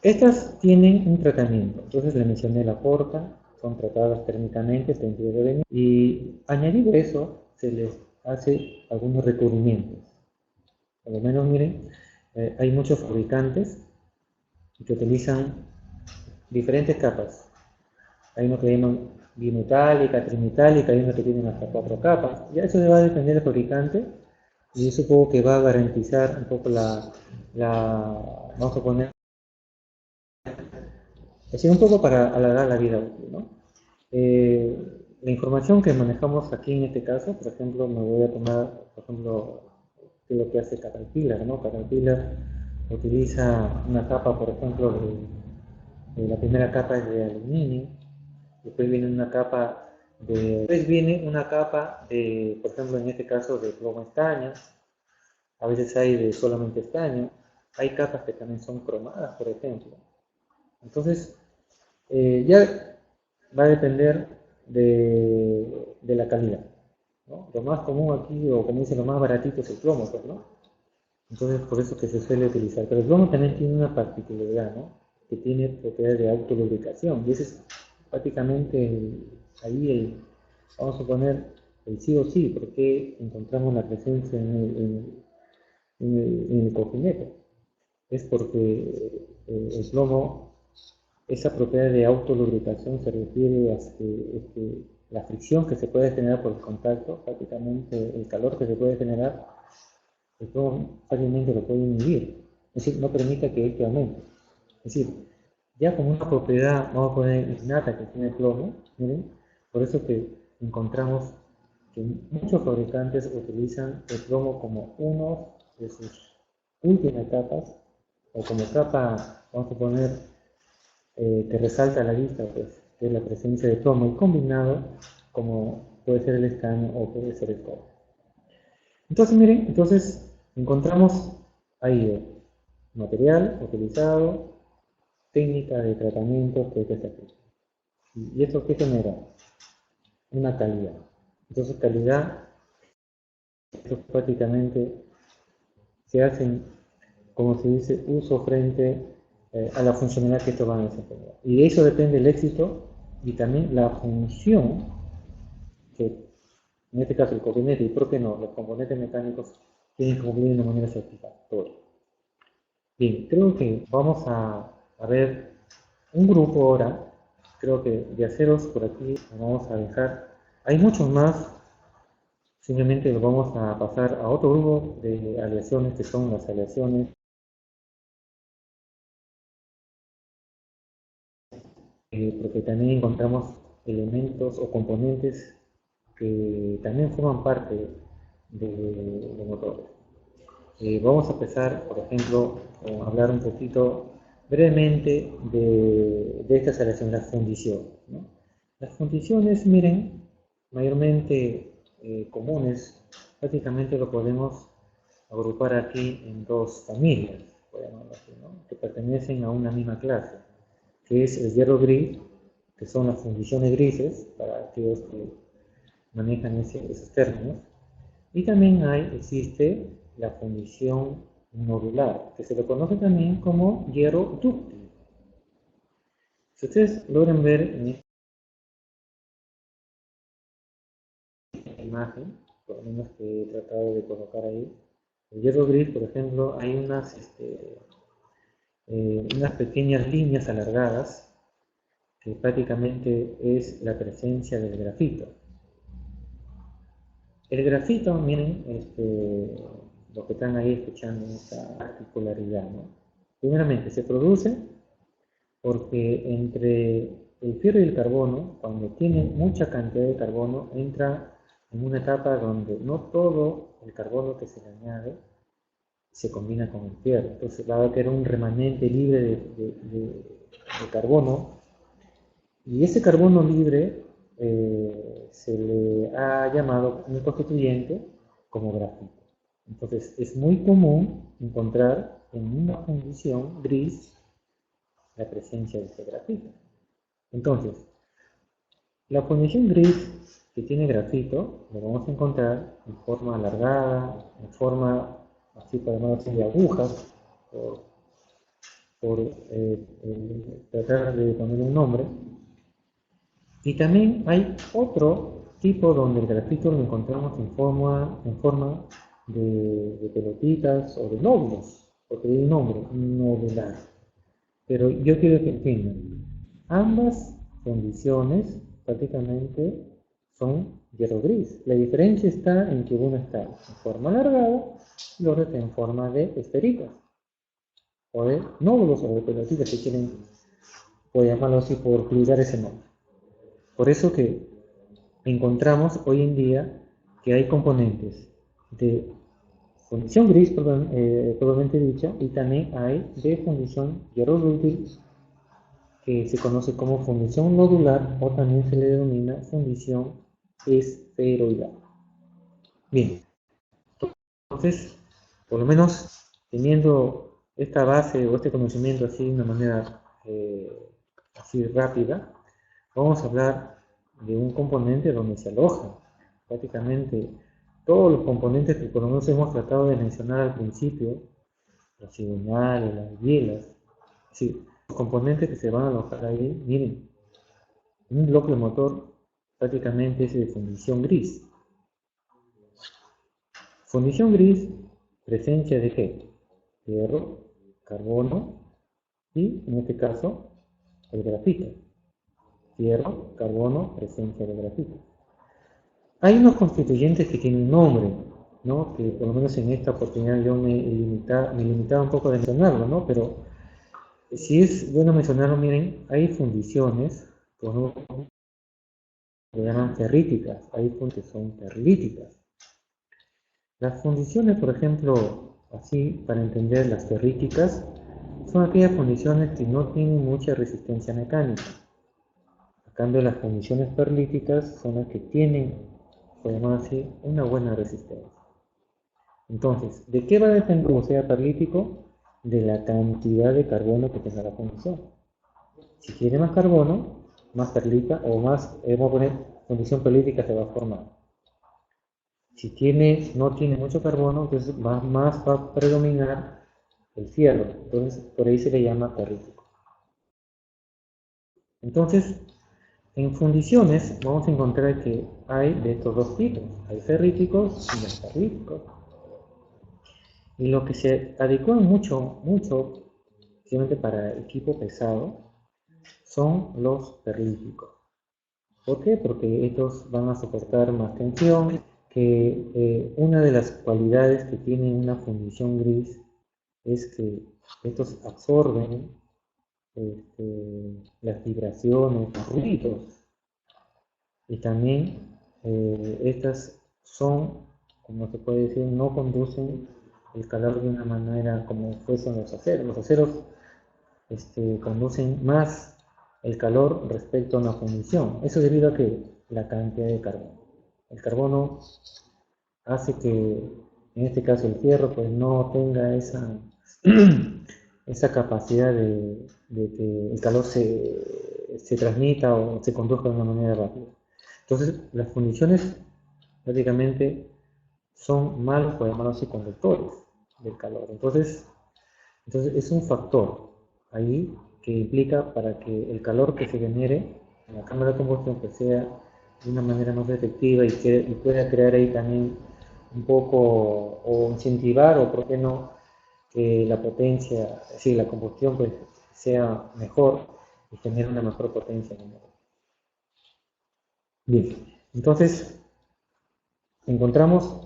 estas tienen un tratamiento. Entonces, le mencioné la porta, son tratadas térmicamente, y añadido a eso, se les hace algunos recubrimientos. Por lo menos, miren, hay muchos fabricantes que utilizan diferentes capas. Hay uno que llaman bimetálica, trimetálica, hay uno que tienen hasta 4 capas. Ya eso va a depender del fabricante y yo supongo que va a garantizar un poco vamos a poner, así un poco para alargar la vida útil, ¿no? La información que manejamos aquí en este caso, por ejemplo, me voy a tomar, por ejemplo, qué es lo que hace Caterpillar, ¿no? Caterpillar utiliza una capa, por ejemplo, la primera capa es de aluminio, después viene una capa por ejemplo, en este caso de plomo estaño, a veces hay de solamente estaño, hay capas que también son cromadas, por ejemplo. Entonces, ya va a depender de la calidad, ¿no? Lo más común aquí, o como dicen, lo más baratito es el plomo, pues, ¿no? Entonces, por eso que se suele utilizar. Pero el plomo también tiene una particularidad, ¿no? Que tiene propiedades de autolubricación. Y ese es prácticamente vamos a poner, el sí o sí, porque encontramos la presencia en el cojinete. Es porque el plomo, esa propiedad de autolubricación se refiere a que la fricción que se puede generar por el contacto, prácticamente el calor que se puede generar, el plomo fácilmente lo puede inhibir, es decir, no permite que este aumente. Es decir, ya como una propiedad, vamos a poner innata que tiene el plomo, miren, por eso que encontramos que muchos fabricantes utilizan el plomo como uno de sus últimas capas, o como capa, vamos a poner, que resalta a la vista, pues, que es la presencia de plomo, y combinado como puede ser el estaño o puede ser el cobre. Entonces, miren, encontramos ahí material utilizado, técnica de tratamiento que hay que hacer. ¿Y esto qué genera? Una calidad. Entonces, calidad, esto prácticamente se hacen, como se dice, uso frente a la funcionalidad que estos van a desempeñar. Y de eso depende el éxito y también la función que, en este caso, el componente y por qué no, los componentes mecánicos tienen que cumplir de una manera satisfactoria. Bien, creo que vamos a ver un grupo ahora, creo que de aceros por aquí lo vamos a dejar. Hay muchos más, simplemente lo vamos a pasar a otro grupo de aleaciones que son las aleaciones, porque también encontramos elementos o componentes que también forman parte de motores. Vamos a empezar, por ejemplo, a hablar un poquito brevemente de estas aleaciones, las fundiciones, ¿no? Las fundiciones, miren, mayormente comunes, prácticamente lo podemos agrupar aquí en dos familias, podemos decir, ¿no? Que pertenecen a una misma clase, que es el hierro gris, que son las fundiciones grises, para aquellos que manejan esos términos, y también existe la fundición nodular, que se le conoce también como hierro dúctil. Si ustedes logran ver en esta imagen, por lo menos que he tratado de colocar ahí, el hierro gris, por ejemplo, hay unas pequeñas líneas alargadas que prácticamente es la presencia del grafito. El grafito, miren, los que están ahí escuchando esta particularidad, ¿no? Primeramente, se produce porque entre el fierro y el carbono, cuando tiene mucha cantidad de carbono, entra en una etapa donde no todo el carbono que se le añade se combina con el fierro. Entonces va a quedar un remanente libre de carbono, y ese carbono libre se le ha llamado un constituyente como grafito. Entonces es muy común encontrar en una fundición gris la presencia de este grafito. Entonces, la fundición gris que tiene grafito lo vamos a encontrar en forma alargada, en forma, así podemos decir, de agujas, por tratar de poner un nombre. Y también hay otro tipo donde el grafito lo encontramos en forma de pelotitas o de nódulos, porque hay un nombre, nodular. Pero yo quiero que entiendan, ambas condiciones prácticamente son hierro gris. La diferencia está en que una está en forma alargada y la otra está en forma de esferitas, o de nódulos o de pelotitas, si quieren, puedo llamarlo así por utilizar ese nombre. Por eso que encontramos hoy en día que hay componentes de fundición gris, probablemente dicha, y también hay de fundición hierro dúctil, que se conoce como fundición nodular, o también se le denomina fundición esferoidal. Bien, entonces, por lo menos teniendo esta base o este conocimiento así de una manera así rápida, vamos a hablar de un componente donde se aloja prácticamente todos los componentes que por lo menos hemos tratado de mencionar al principio, los cigüeñales, las bielas, sí, los componentes que se van a alojar ahí. Miren, un bloque de motor prácticamente es de fundición gris. Fundición gris, presencia de ¿qué? Hierro, carbono y, en este caso, el grafito. Hierro, carbono, presencia de grafito. Hay unos constituyentes que tienen nombre, ¿no? Que por lo menos en esta oportunidad yo me limitaba un poco de mencionarlo, ¿no? Pero si es bueno mencionarlo, miren, hay fundiciones, por ejemplo, que llaman ferríticas, hay fundiciones que son perlíticas. Las fundiciones, por ejemplo, así para entender las ferríticas, son aquellas fundiciones que no tienen mucha resistencia mecánica. A cambio, las fundiciones perlíticas son las que tienen, podemos decir, una buena resistencia. Entonces, ¿de qué va a depender que sea perlítico? De la cantidad de carbono que tenga la fundición. Si tiene más carbono, más perlita o más, vamos a poner, fundición perlítica se va a formar. no tiene mucho carbono, entonces más va a predominar el fierro. Entonces, por ahí se le llama ferrítico. Entonces, en fundiciones vamos a encontrar que hay de estos dos tipos. Hay ferríticos y no ferríticos. Y lo que se adecua mucho, especialmente para equipo pesado, son los ferríticos. ¿Por qué? Porque estos van a soportar más tensión, que una de las cualidades que tiene una fundición gris es que estos absorben las vibraciones, los ruidos, y también estas son, como se puede decir, no conducen el calor de una manera como fuesen los aceros. Los aceros conducen más el calor respecto a una fundición. Eso debido a que la cantidad de carbono. El carbono hace que, en este caso el fierro, pues no tenga esa, esa capacidad de que el calor se transmita o se conduzca de una manera rápida. Entonces, las fundiciones prácticamente son malos, por llamarlo así, conductores del calor. Entonces es un factor ahí que implica para que el calor que se genere en la cámara de combustión pues sea de una manera más efectiva y pueda crear ahí también un poco o incentivar o por qué no que la potencia, es decir, la combustión pues sea mejor y tener una mejor potencia en el motor. Bien, entonces encontramos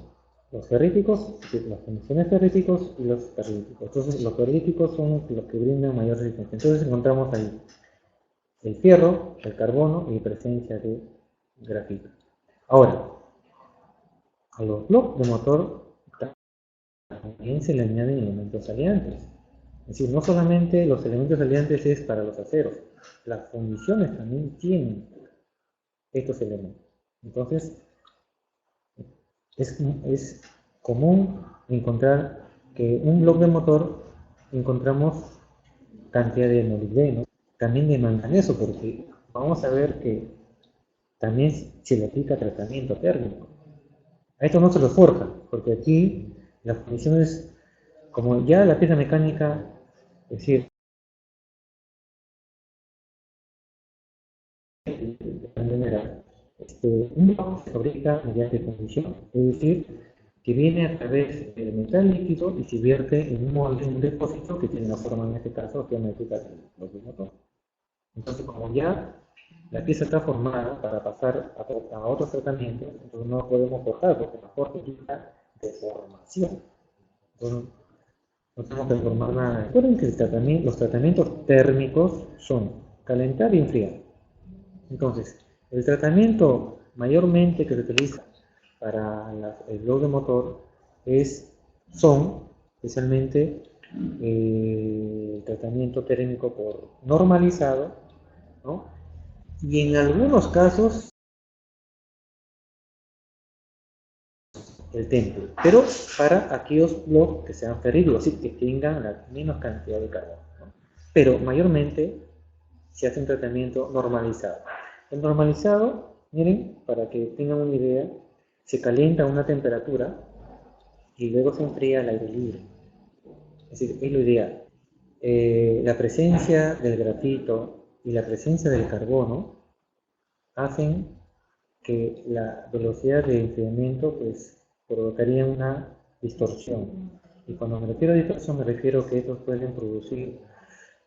los ferríticos, las fundiciones ferríticos y los ferríticos. Entonces los ferríticos son los que brindan mayor resistencia. Entonces encontramos ahí el fierro, el carbono y presencia de grafito. Ahora, a los bloques de motor también se le añaden elementos aliantes. Es decir, no solamente los elementos aliantes es para los aceros, las fundiciones también tienen estos elementos. Entonces, es común encontrar que un bloque de motor encontramos cantidad de molibdeno, también de manganeso, porque vamos a ver que también se le aplica tratamiento térmico. A esto no se lo forja, porque aquí las fundiciones, como ya la pieza mecánica, es decir, un bloque se fabrica mediante fundición, es decir, que viene a través del metal líquido y se vierte en un molde, un depósito que tiene la forma, en este caso, geométrica del motor. Entonces, como ya la pieza está formada para pasar a otros tratamientos, entonces no podemos forjar, porque la forja implica deformación. Entonces, no tenemos que formar nada. Recuerden que los tratamientos térmicos son calentar y enfriar. Entonces, el tratamiento mayormente que se utiliza para el bloque de motor son especialmente el tratamiento térmico por normalizado, ¿no? Y en algunos casos el temple, pero para aquellos bloques que sean ferríticos, es decir, que tengan la menos cantidad de carbono, ¿no? Pero mayormente se hace un tratamiento normalizado. El normalizado, miren, para que tengan una idea, se calienta a una temperatura y luego se enfría al aire libre. Es decir, es lo ideal. La presencia del grafito y la presencia del carbono hacen que la velocidad de enfriamiento pues provocaría una distorsión. Y cuando me refiero a distorsión me refiero a que estos pueden producir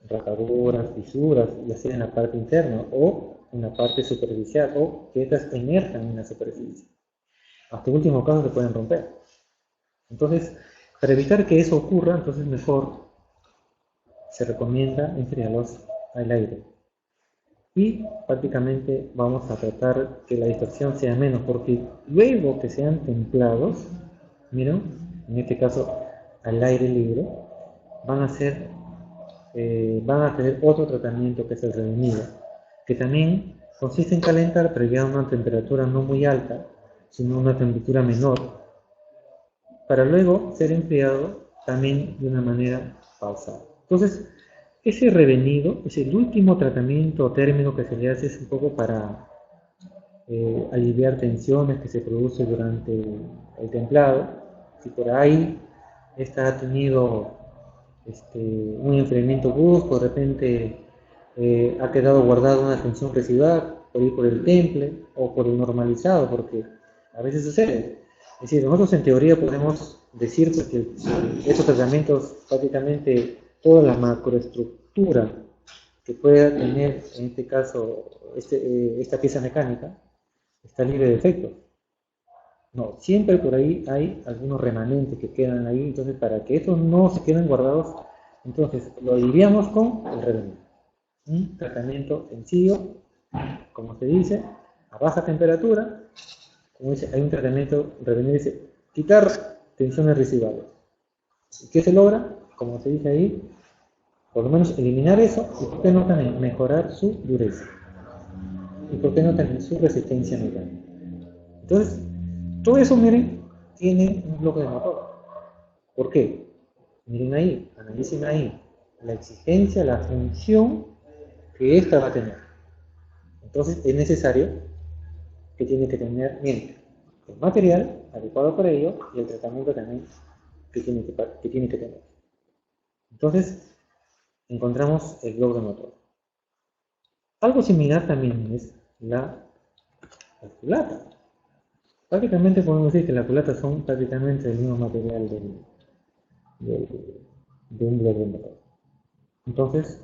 rajaduras, fisuras, ya sea en la parte interna o en la parte superficial, o que estas emerjan en la superficie. Hasta el último caso se pueden romper. Entonces, para evitar que eso ocurra, entonces mejor se recomienda enfriarlos al aire. Y prácticamente vamos a tratar que la distorsión sea menos, porque luego que sean templados, miren, en este caso al aire libre, van a tener otro tratamiento que es el redimido, que también consiste en calentar, pero ya a una temperatura no muy alta, sino una temperatura menor, para luego ser enfriado también de una manera pausada. Entonces, ese revenido es el último tratamiento térmico que se le hace, es un poco para aliviar tensiones que se producen durante el templado. Si por ahí esta ha tenido un enfriamiento brusco, de repente ha quedado guardada una tensión residual por el temple o por el normalizado, porque a veces sucede. Es decir, nosotros en teoría podemos decir pues, que estos tratamientos, prácticamente toda la macroestructura que pueda tener, en este caso, esta pieza mecánica, está libre de efectos. No, siempre por ahí hay algunos remanentes que quedan ahí, entonces para que estos no se queden guardados, entonces lo aliviamos con el revenido. Un tratamiento sencillo, como se dice, a baja temperatura, como dice, hay un tratamiento, revenido dice, quitar tensiones residuales. ¿Y qué se logra? Como se dice ahí, por lo menos eliminar eso, y por qué no también mejorar su dureza, y por qué no también su resistencia mecánica. Entonces, todo eso, miren, tiene un bloque de motor. ¿Por qué? Miren ahí, analicen ahí la exigencia, la función que ésta va a tener. Entonces, es necesario que tiene que tener, miren, el material adecuado para ello y el tratamiento también que tiene que tener. Entonces, encontramos el bloque de motor. Algo similar también es la culata. Prácticamente podemos decir que las culatas son prácticamente el mismo material de un bloque de motor. Entonces,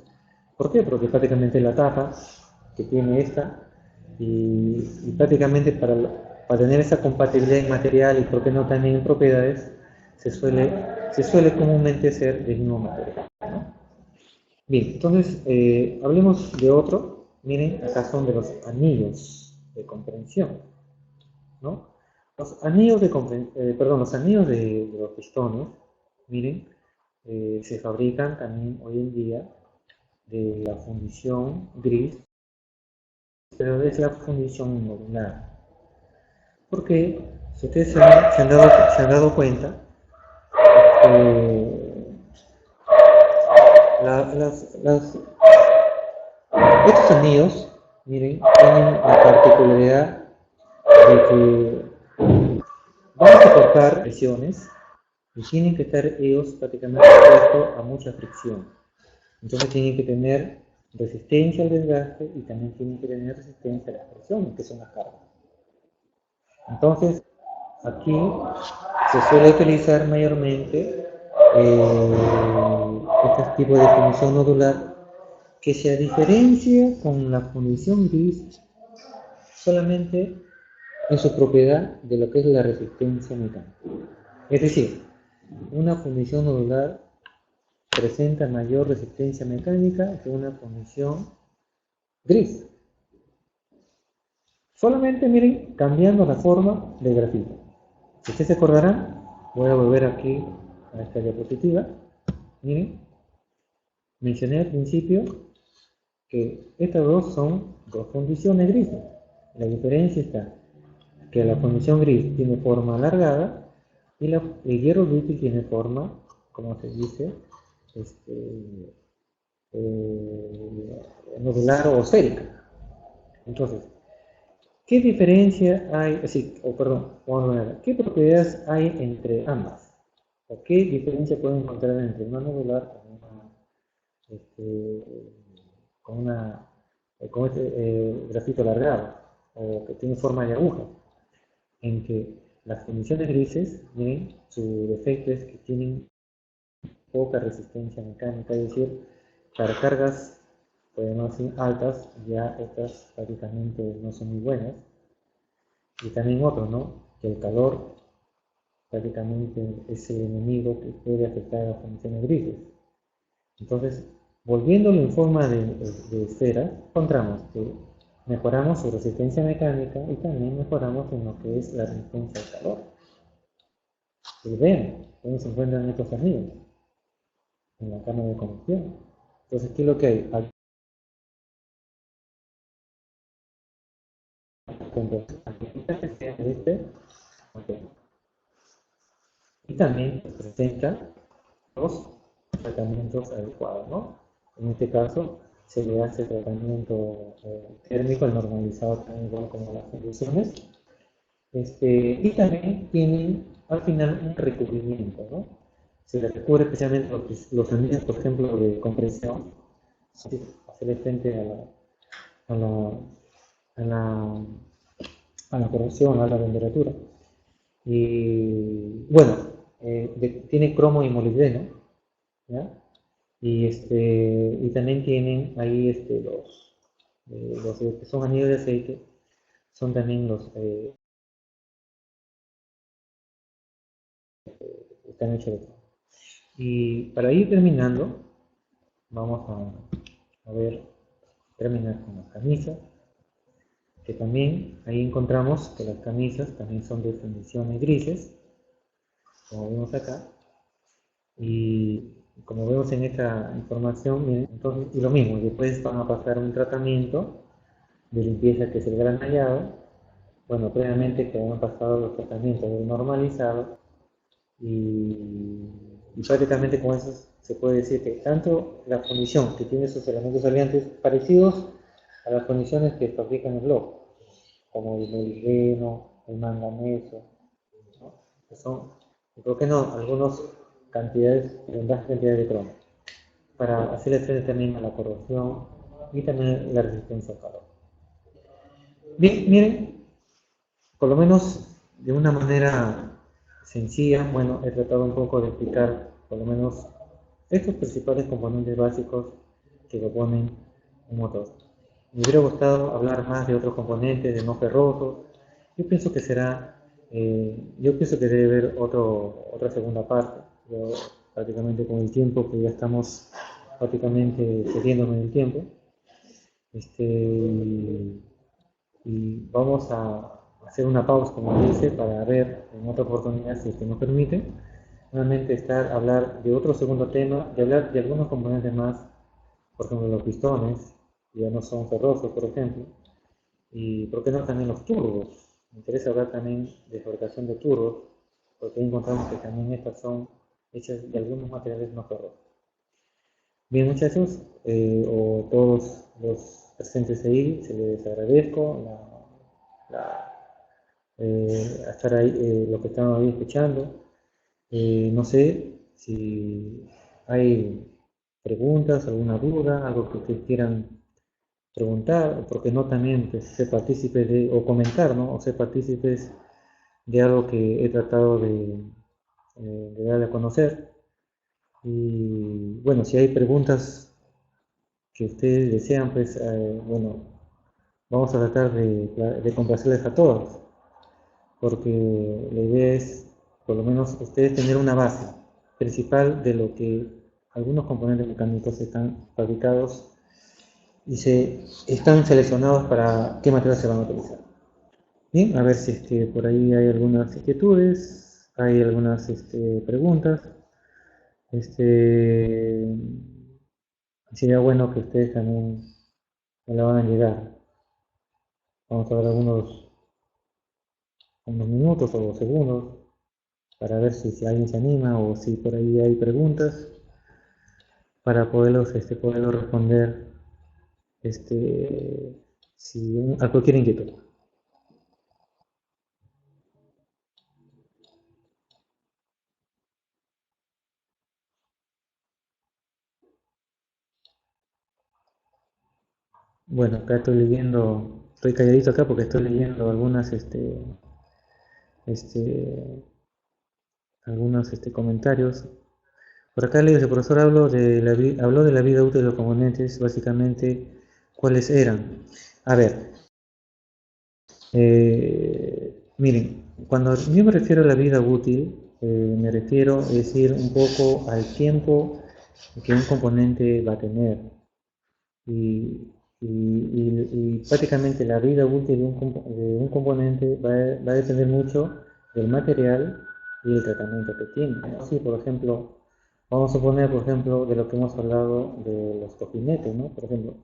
¿por qué? Porque prácticamente la tapa que tiene esta y prácticamente para tener esa compatibilidad en material y por qué no también en propiedades, se suele comúnmente ser del mismo material, ¿no? Bien, entonces hablemos de otro. Miren, acá son de los anillos de comprensión, ¿no? Los anillos los anillos de los pistones, miren, se fabrican también hoy en día de la fundición gris, pero es la fundición modular. Porque si ustedes se han dado cuenta, eh, la- las, las- estos anillos, miren, tienen la particularidad de que van a soportar presiones y tienen que estar ellos prácticamente expuestos a mucha fricción. Entonces tienen que tener resistencia al desgaste y también tienen que tener resistencia a las presiones, que son las cargas. Entonces, aquí se suele utilizar mayormente este tipo de fundición nodular que se diferencia con la fundición gris solamente en su propiedad de lo que es la resistencia mecánica. Es decir, una fundición nodular presenta mayor resistencia mecánica que una fundición gris. Solamente miren, cambiando la forma del grafito. Si ustedes se acordarán, voy a volver aquí a esta diapositiva. Miren, mencioné al principio que estas dos son dos fundiciones grises. La diferencia está que la fundición gris tiene forma alargada y el hierro dúctil tiene forma, como se dice, nodular o esférica. Entonces, ¿qué diferencia hay, qué propiedades hay entre ambas? ¿O qué diferencia pueden encontrar entre una nodular con una con este grafito alargado o que tiene forma de aguja? En que las fundiciones grises, miren, su defecto es que tienen poca resistencia mecánica, es decir, para cargas podemos decir altas, ya estas prácticamente no son muy buenas. Y también otro, ¿no? Que el calor prácticamente es el enemigo que puede afectar a las funciones grises. Entonces, volviéndolo en forma de esfera, encontramos que mejoramos su resistencia mecánica y también mejoramos en lo que es la resistencia al calor. Y vean, ¿dónde se encuentran estos anillos? En la cámara de combustión. Entonces, ¿qué es lo que hay? Y también presenta los tratamientos adecuados, ¿no? En este caso, se le hace tratamiento térmico, el normalizado también igual como las condiciones. Y también tienen al final un recubrimiento, ¿no? Se le recubre especialmente los anillos, por ejemplo, de compresión, hacerle frente a la, a la, a la corrosión, a la temperatura. Y bueno, tiene cromo y molibdeno, ¿ya? Y también tienen ahí los que son anillos de aceite, son también están hechos de cromo. Y para ir terminando, vamos a ver, terminar con las camisas, que también ahí encontramos que las camisas también son de fundiciones grises, como vemos acá, y como vemos en esta información, entonces, y lo mismo, después van a pasar un tratamiento de limpieza que es el granallado, bueno, previamente que han pasado los tratamientos del normalizado, y prácticamente con eso se puede decir que tanto la fundición que tiene sus elementos salientes parecidos a las condiciones que fabrican el lobo, como el molibdeno, el manganeso, ¿no? Que son, y por qué no, algunas cantidades, en bajas cantidades de cromo, para hacerle frente también a la corrosión y también la resistencia al calor. Bien, miren, por lo menos de una manera sencilla, bueno, he tratado un poco de explicar por lo menos estos principales componentes básicos que componen un motor. Me hubiera gustado hablar más de otros componentes, de no ferrosos. Yo pienso que yo pienso que debe haber otra segunda parte. Yo, prácticamente con el tiempo, que ya estamos prácticamente cediéndome en el tiempo, y vamos a hacer una pausa, como dice, para ver en otra oportunidad, si es que nos permite, nuevamente hablar de otro segundo tema, de hablar de algunos componentes más, por ejemplo los pistones, ya no son ferrosos, por ejemplo, y por qué no también los turbos. Me interesa hablar también de fabricación de turbos, porque ahí encontramos que también estas son hechas de algunos materiales no ferrosos. Bien, muchachos, o todos los presentes ahí, se les agradezco estar ahí, lo que están ahí escuchando. No sé si hay preguntas, alguna duda, algo que ustedes quieran preguntar, o por qué no también pues, ser partícipes o comentar, ¿no? O ser partícipes de algo que he tratado de darle a conocer. Y bueno, si hay preguntas que ustedes desean, pues bueno, vamos a tratar de complacerles a todos, porque la idea es, por lo menos, ustedes tener una base principal de lo que algunos componentes mecánicos están fabricados y se están seleccionados para qué material se van a utilizar. Bien, a ver si por ahí hay algunas inquietudes, hay algunas preguntas. Sería bueno que ustedes también me la van a llegar. Vamos a ver unos minutos o segundos para ver si alguien se anima o si por ahí hay preguntas para poderlos responder a cualquier inquietud. Bueno, acá estoy leyendo, estoy calladito acá porque estoy leyendo este, algunos comentarios. Por acá leo, el profesor habló de la vida útil de los componentes, básicamente, ¿cuáles eran? A ver, miren, cuando yo me refiero a la vida útil, me refiero, es decir, un poco al tiempo que un componente va a tener. Y prácticamente la vida útil de un componente va a depender mucho del material y el tratamiento que tiene. Así, por ejemplo, vamos a poner, por ejemplo, de lo que hemos hablado de los cojinetes, ¿no? Por ejemplo,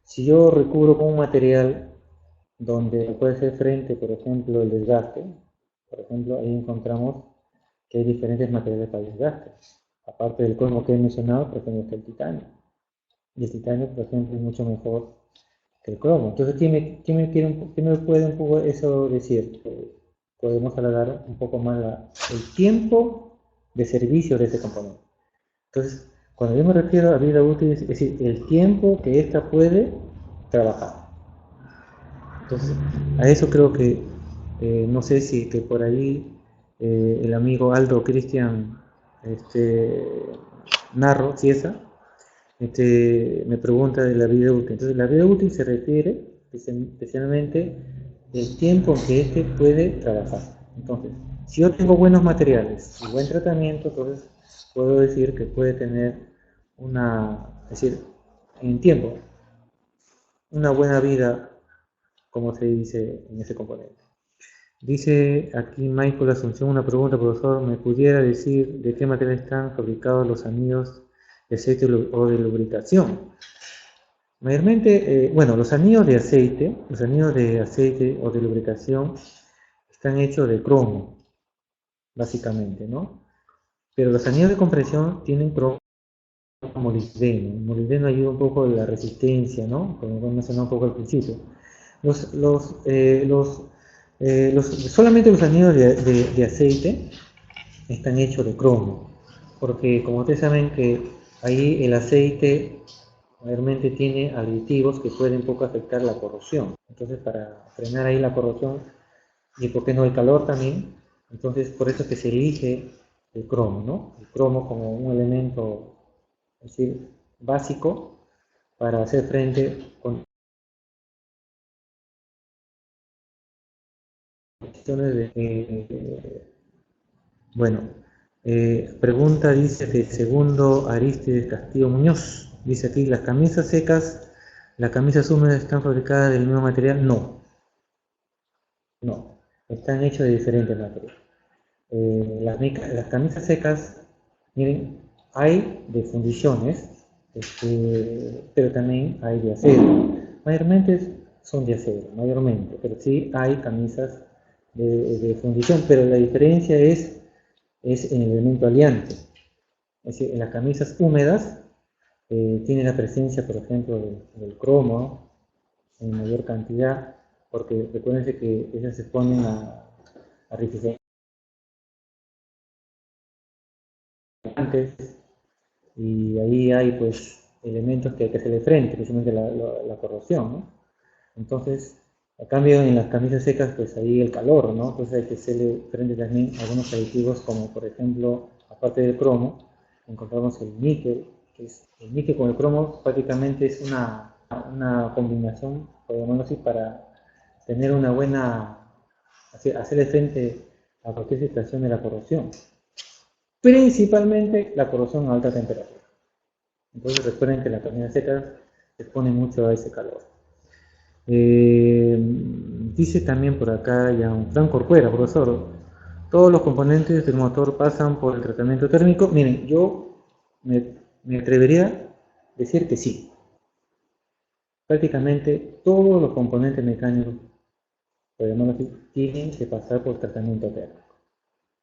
si yo recubro con un material donde puede ser frente, por ejemplo, el desgaste, por ejemplo, ahí encontramos que hay diferentes materiales para el desgaste. Aparte del cromo que he mencionado, por ejemplo, está el titanio. Y el titanio, por ejemplo, es mucho mejor que el cromo. Entonces, ¿qué me puede un poco eso decir? Podemos alargar un poco más el tiempo de servicio de este componente. Entonces, cuando yo me refiero a vida útil, es decir, el tiempo que ésta puede trabajar. Entonces, a eso creo que, no sé si que por ahí el amigo Aldo Cristian Narro, Ciesa, me pregunta de la vida útil. Entonces, la vida útil se refiere especialmente el tiempo en que éste puede trabajar. Entonces, si yo tengo buenos materiales y buen tratamiento, entonces puedo decir que puede tener es decir, en tiempo, una buena vida, como se dice en ese componente. Dice aquí Michael Asunción una pregunta, profesor, ¿me pudiera decir de qué material están fabricados los anillos de aceite o de lubricación? Mayormente, bueno, los anillos de aceite o de lubricación están hechos de cromo, básicamente, ¿no? Pero los anillos de compresión tienen cromo molibdeno. El molibdeno ayuda un poco a la resistencia, ¿no? Como mencioné un poco al principio. Solamente los anillos de aceite están hechos de cromo, porque como ustedes saben que ahí el aceite mayormente tiene aditivos que pueden un poco afectar la corrosión. Entonces, para frenar ahí la corrosión, y por qué no el calor también, entonces por eso es que se elige el cromo, ¿no? El cromo como un elemento, es decir, básico para hacer frente con cuestiones bueno, pregunta dice de segundo Aristides Castillo Muñoz. Dice aquí, ¿las camisas secas, las camisas húmedas están fabricadas del mismo material? No, no, están hechas de diferentes materiales. Las camisas secas, miren, hay de fundiciones, pero también hay de acero. Mayormente son de acero, mayormente, pero sí hay camisas de fundición, pero la diferencia es en el elemento aliante. Es decir, en las camisas húmedas tiene la presencia, por ejemplo, del cromo en mayor cantidad, porque recuérdense que esas se ponen a refrigerar y ahí hay pues elementos que hay que hacerle frente, precisamente la corrosión, ¿no? Entonces, a cambio en las camisas secas, pues ahí el calor, ¿no? Entonces hay que hacerle frente también a algunos aditivos como por ejemplo, aparte del cromo, encontramos el níquel, que es el níquel con el cromo prácticamente es una combinación, podemos decir, para tener una buena, hacerle frente a cualquier situación de la corrosión. Principalmente la corrosión a alta temperatura. Entonces recuerden que la camisas secas se expone mucho a ese calor. Dice también por acá ya un Fran Corcuera, profesor, todos los componentes del motor pasan por el tratamiento térmico. Miren, yo me atrevería a decir que sí. Prácticamente todos los componentes mecánicos, podemos decir, tienen que pasar por tratamiento térmico.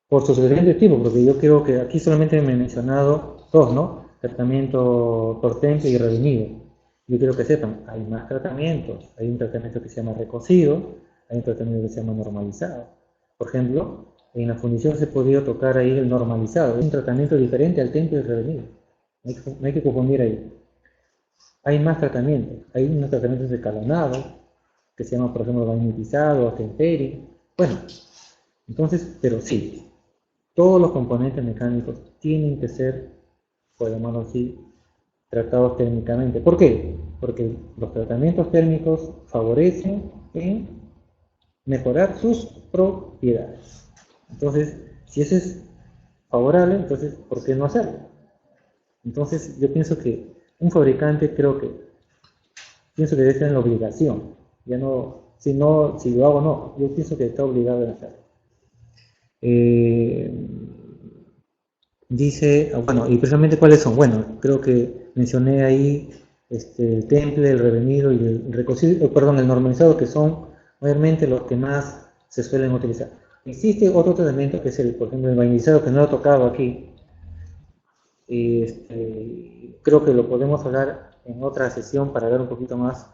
Por sus diferentes tipos, porque yo creo que aquí solamente me he mencionado dos, ¿no? Tratamiento por temple y revenido. Yo quiero que sepan, hay más tratamientos. Hay un tratamiento que se llama recocido, hay un tratamiento que se llama normalizado. Por ejemplo, en la fundición se podría tocar ahí el normalizado. Es un tratamiento diferente al temple y el revenido. No hay que confundir ahí. Hay más tratamientos. Hay unos tratamientos escalonados, que se llaman, por ejemplo, vainitizado, temperi. Bueno, entonces, pero sí, todos los componentes mecánicos tienen que ser, podemos decir, tratados térmicamente. ¿Por qué? Porque los tratamientos térmicos favorecen en mejorar sus propiedades. Entonces, si eso es favorable, entonces, ¿por qué no hacerlo? Entonces, yo pienso que un fabricante pienso que debe ser la obligación. Ya no, si lo hago no, yo pienso que está obligado a hacerlo. Dice, bueno, y precisamente cuáles son. Bueno, creo que mencioné ahí el temple, el revenido y el recocido, perdón, el normalizado, que son mayormente los que más se suelen utilizar. Existe otro tratamiento que es por ejemplo, el vainizado, que no lo he tocado aquí. Y creo que lo podemos hablar en otra sesión para ver un poquito más,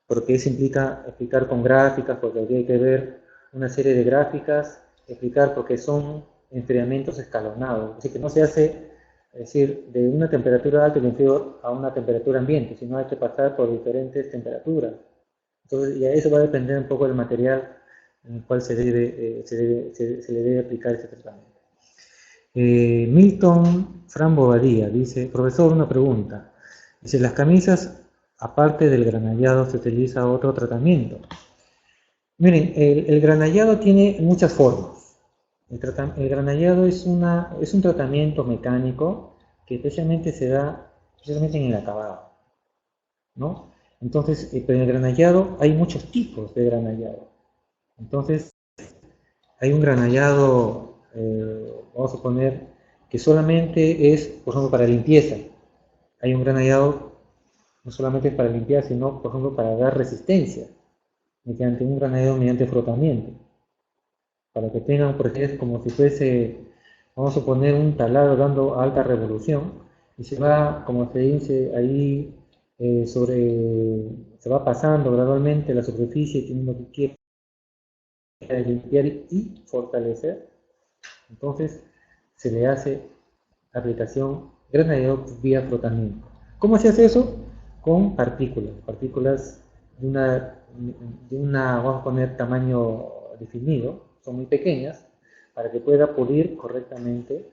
porque eso implica explicar con gráficas, porque aquí hay que ver una serie de gráficas, explicar porque son enfriamientos escalonados, así que no se hace, es decir, de una temperatura alta y inferior a una temperatura ambiente, sino hay que pasar por diferentes temperaturas. Entonces, y a eso va a depender un poco del material en el cual se le debe aplicar este tratamiento. Milton Fran Bobadilla dice, profesor, una pregunta. Dice, las camisas, aparte del granallado, ¿se utiliza otro tratamiento? Miren, el granallado tiene muchas formas. El granallado es un tratamiento mecánico que especialmente se da especialmente en el acabado, ¿no? Entonces, pero en el granallado hay muchos tipos de granallado. Entonces, hay un granallado, vamos a poner, que solamente es, por ejemplo, para limpieza. Hay un granallado no solamente para limpiar, sino, por ejemplo, para dar resistencia, mediante un granallado mediante frotamiento. Para que tengan, por ejemplo, como si fuese, vamos a poner un taladro dando alta revolución, y se va, como se dice ahí, se va pasando gradualmente la superficie, teniendo que quiere limpiar y fortalecer. Entonces se le hace aplicación granallado vía frotamiento. ¿Cómo se hace eso? Con partículas de una, vamos a poner, tamaño definido, son muy pequeñas, para que pueda pulir correctamente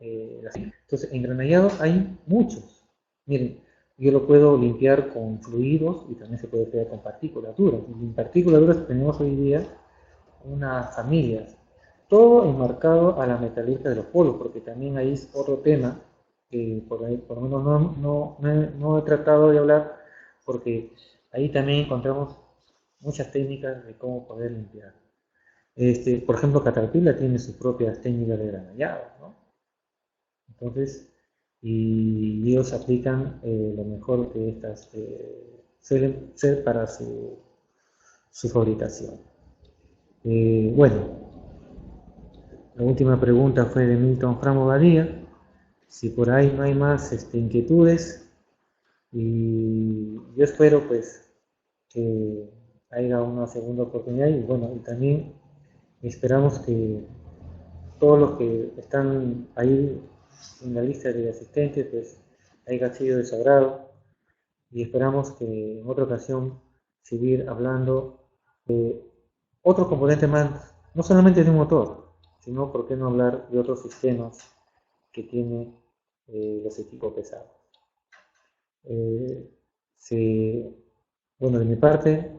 la cinta. Entonces, en granallado hay muchos. Miren, yo lo puedo limpiar con fluidos y también se puede crear con partículas duras. Y en partículas duras tenemos hoy día unas familias, todo enmarcado a la metalurgia de los polos, porque también ahí es otro tema que por lo menos no he tratado de hablar, porque ahí también encontramos muchas técnicas de cómo poder limpiar. Por ejemplo, Caterpillar tiene sus propias técnicas de granallado, ¿no? Entonces, y ellos aplican lo mejor que estas suelen ser para su fabricación. Bueno, la última pregunta fue de Milton Framo Badía. Si por ahí no hay más inquietudes, y yo espero pues que haya una segunda oportunidad, y bueno, y también esperamos que todos los que están ahí en la lista de asistentes pues haya sido de su agrado, y esperamos que en otra ocasión seguir hablando de otro componente más, no solamente de un motor, sino por qué no hablar de otros sistemas que tienen los equipos pesados. Bueno, de mi parte,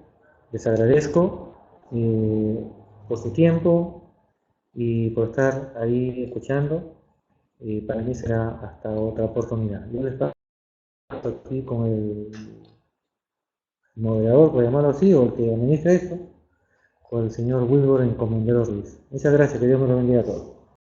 les agradezco por su tiempo y por estar ahí escuchando. Para mí será hasta otra oportunidad. Yo les paso aquí con el moderador, por llamarlo así, o el que administra esto, con el señor Wilbur Encomendero Ruiz. Muchas gracias, que Dios me lo bendiga a todos.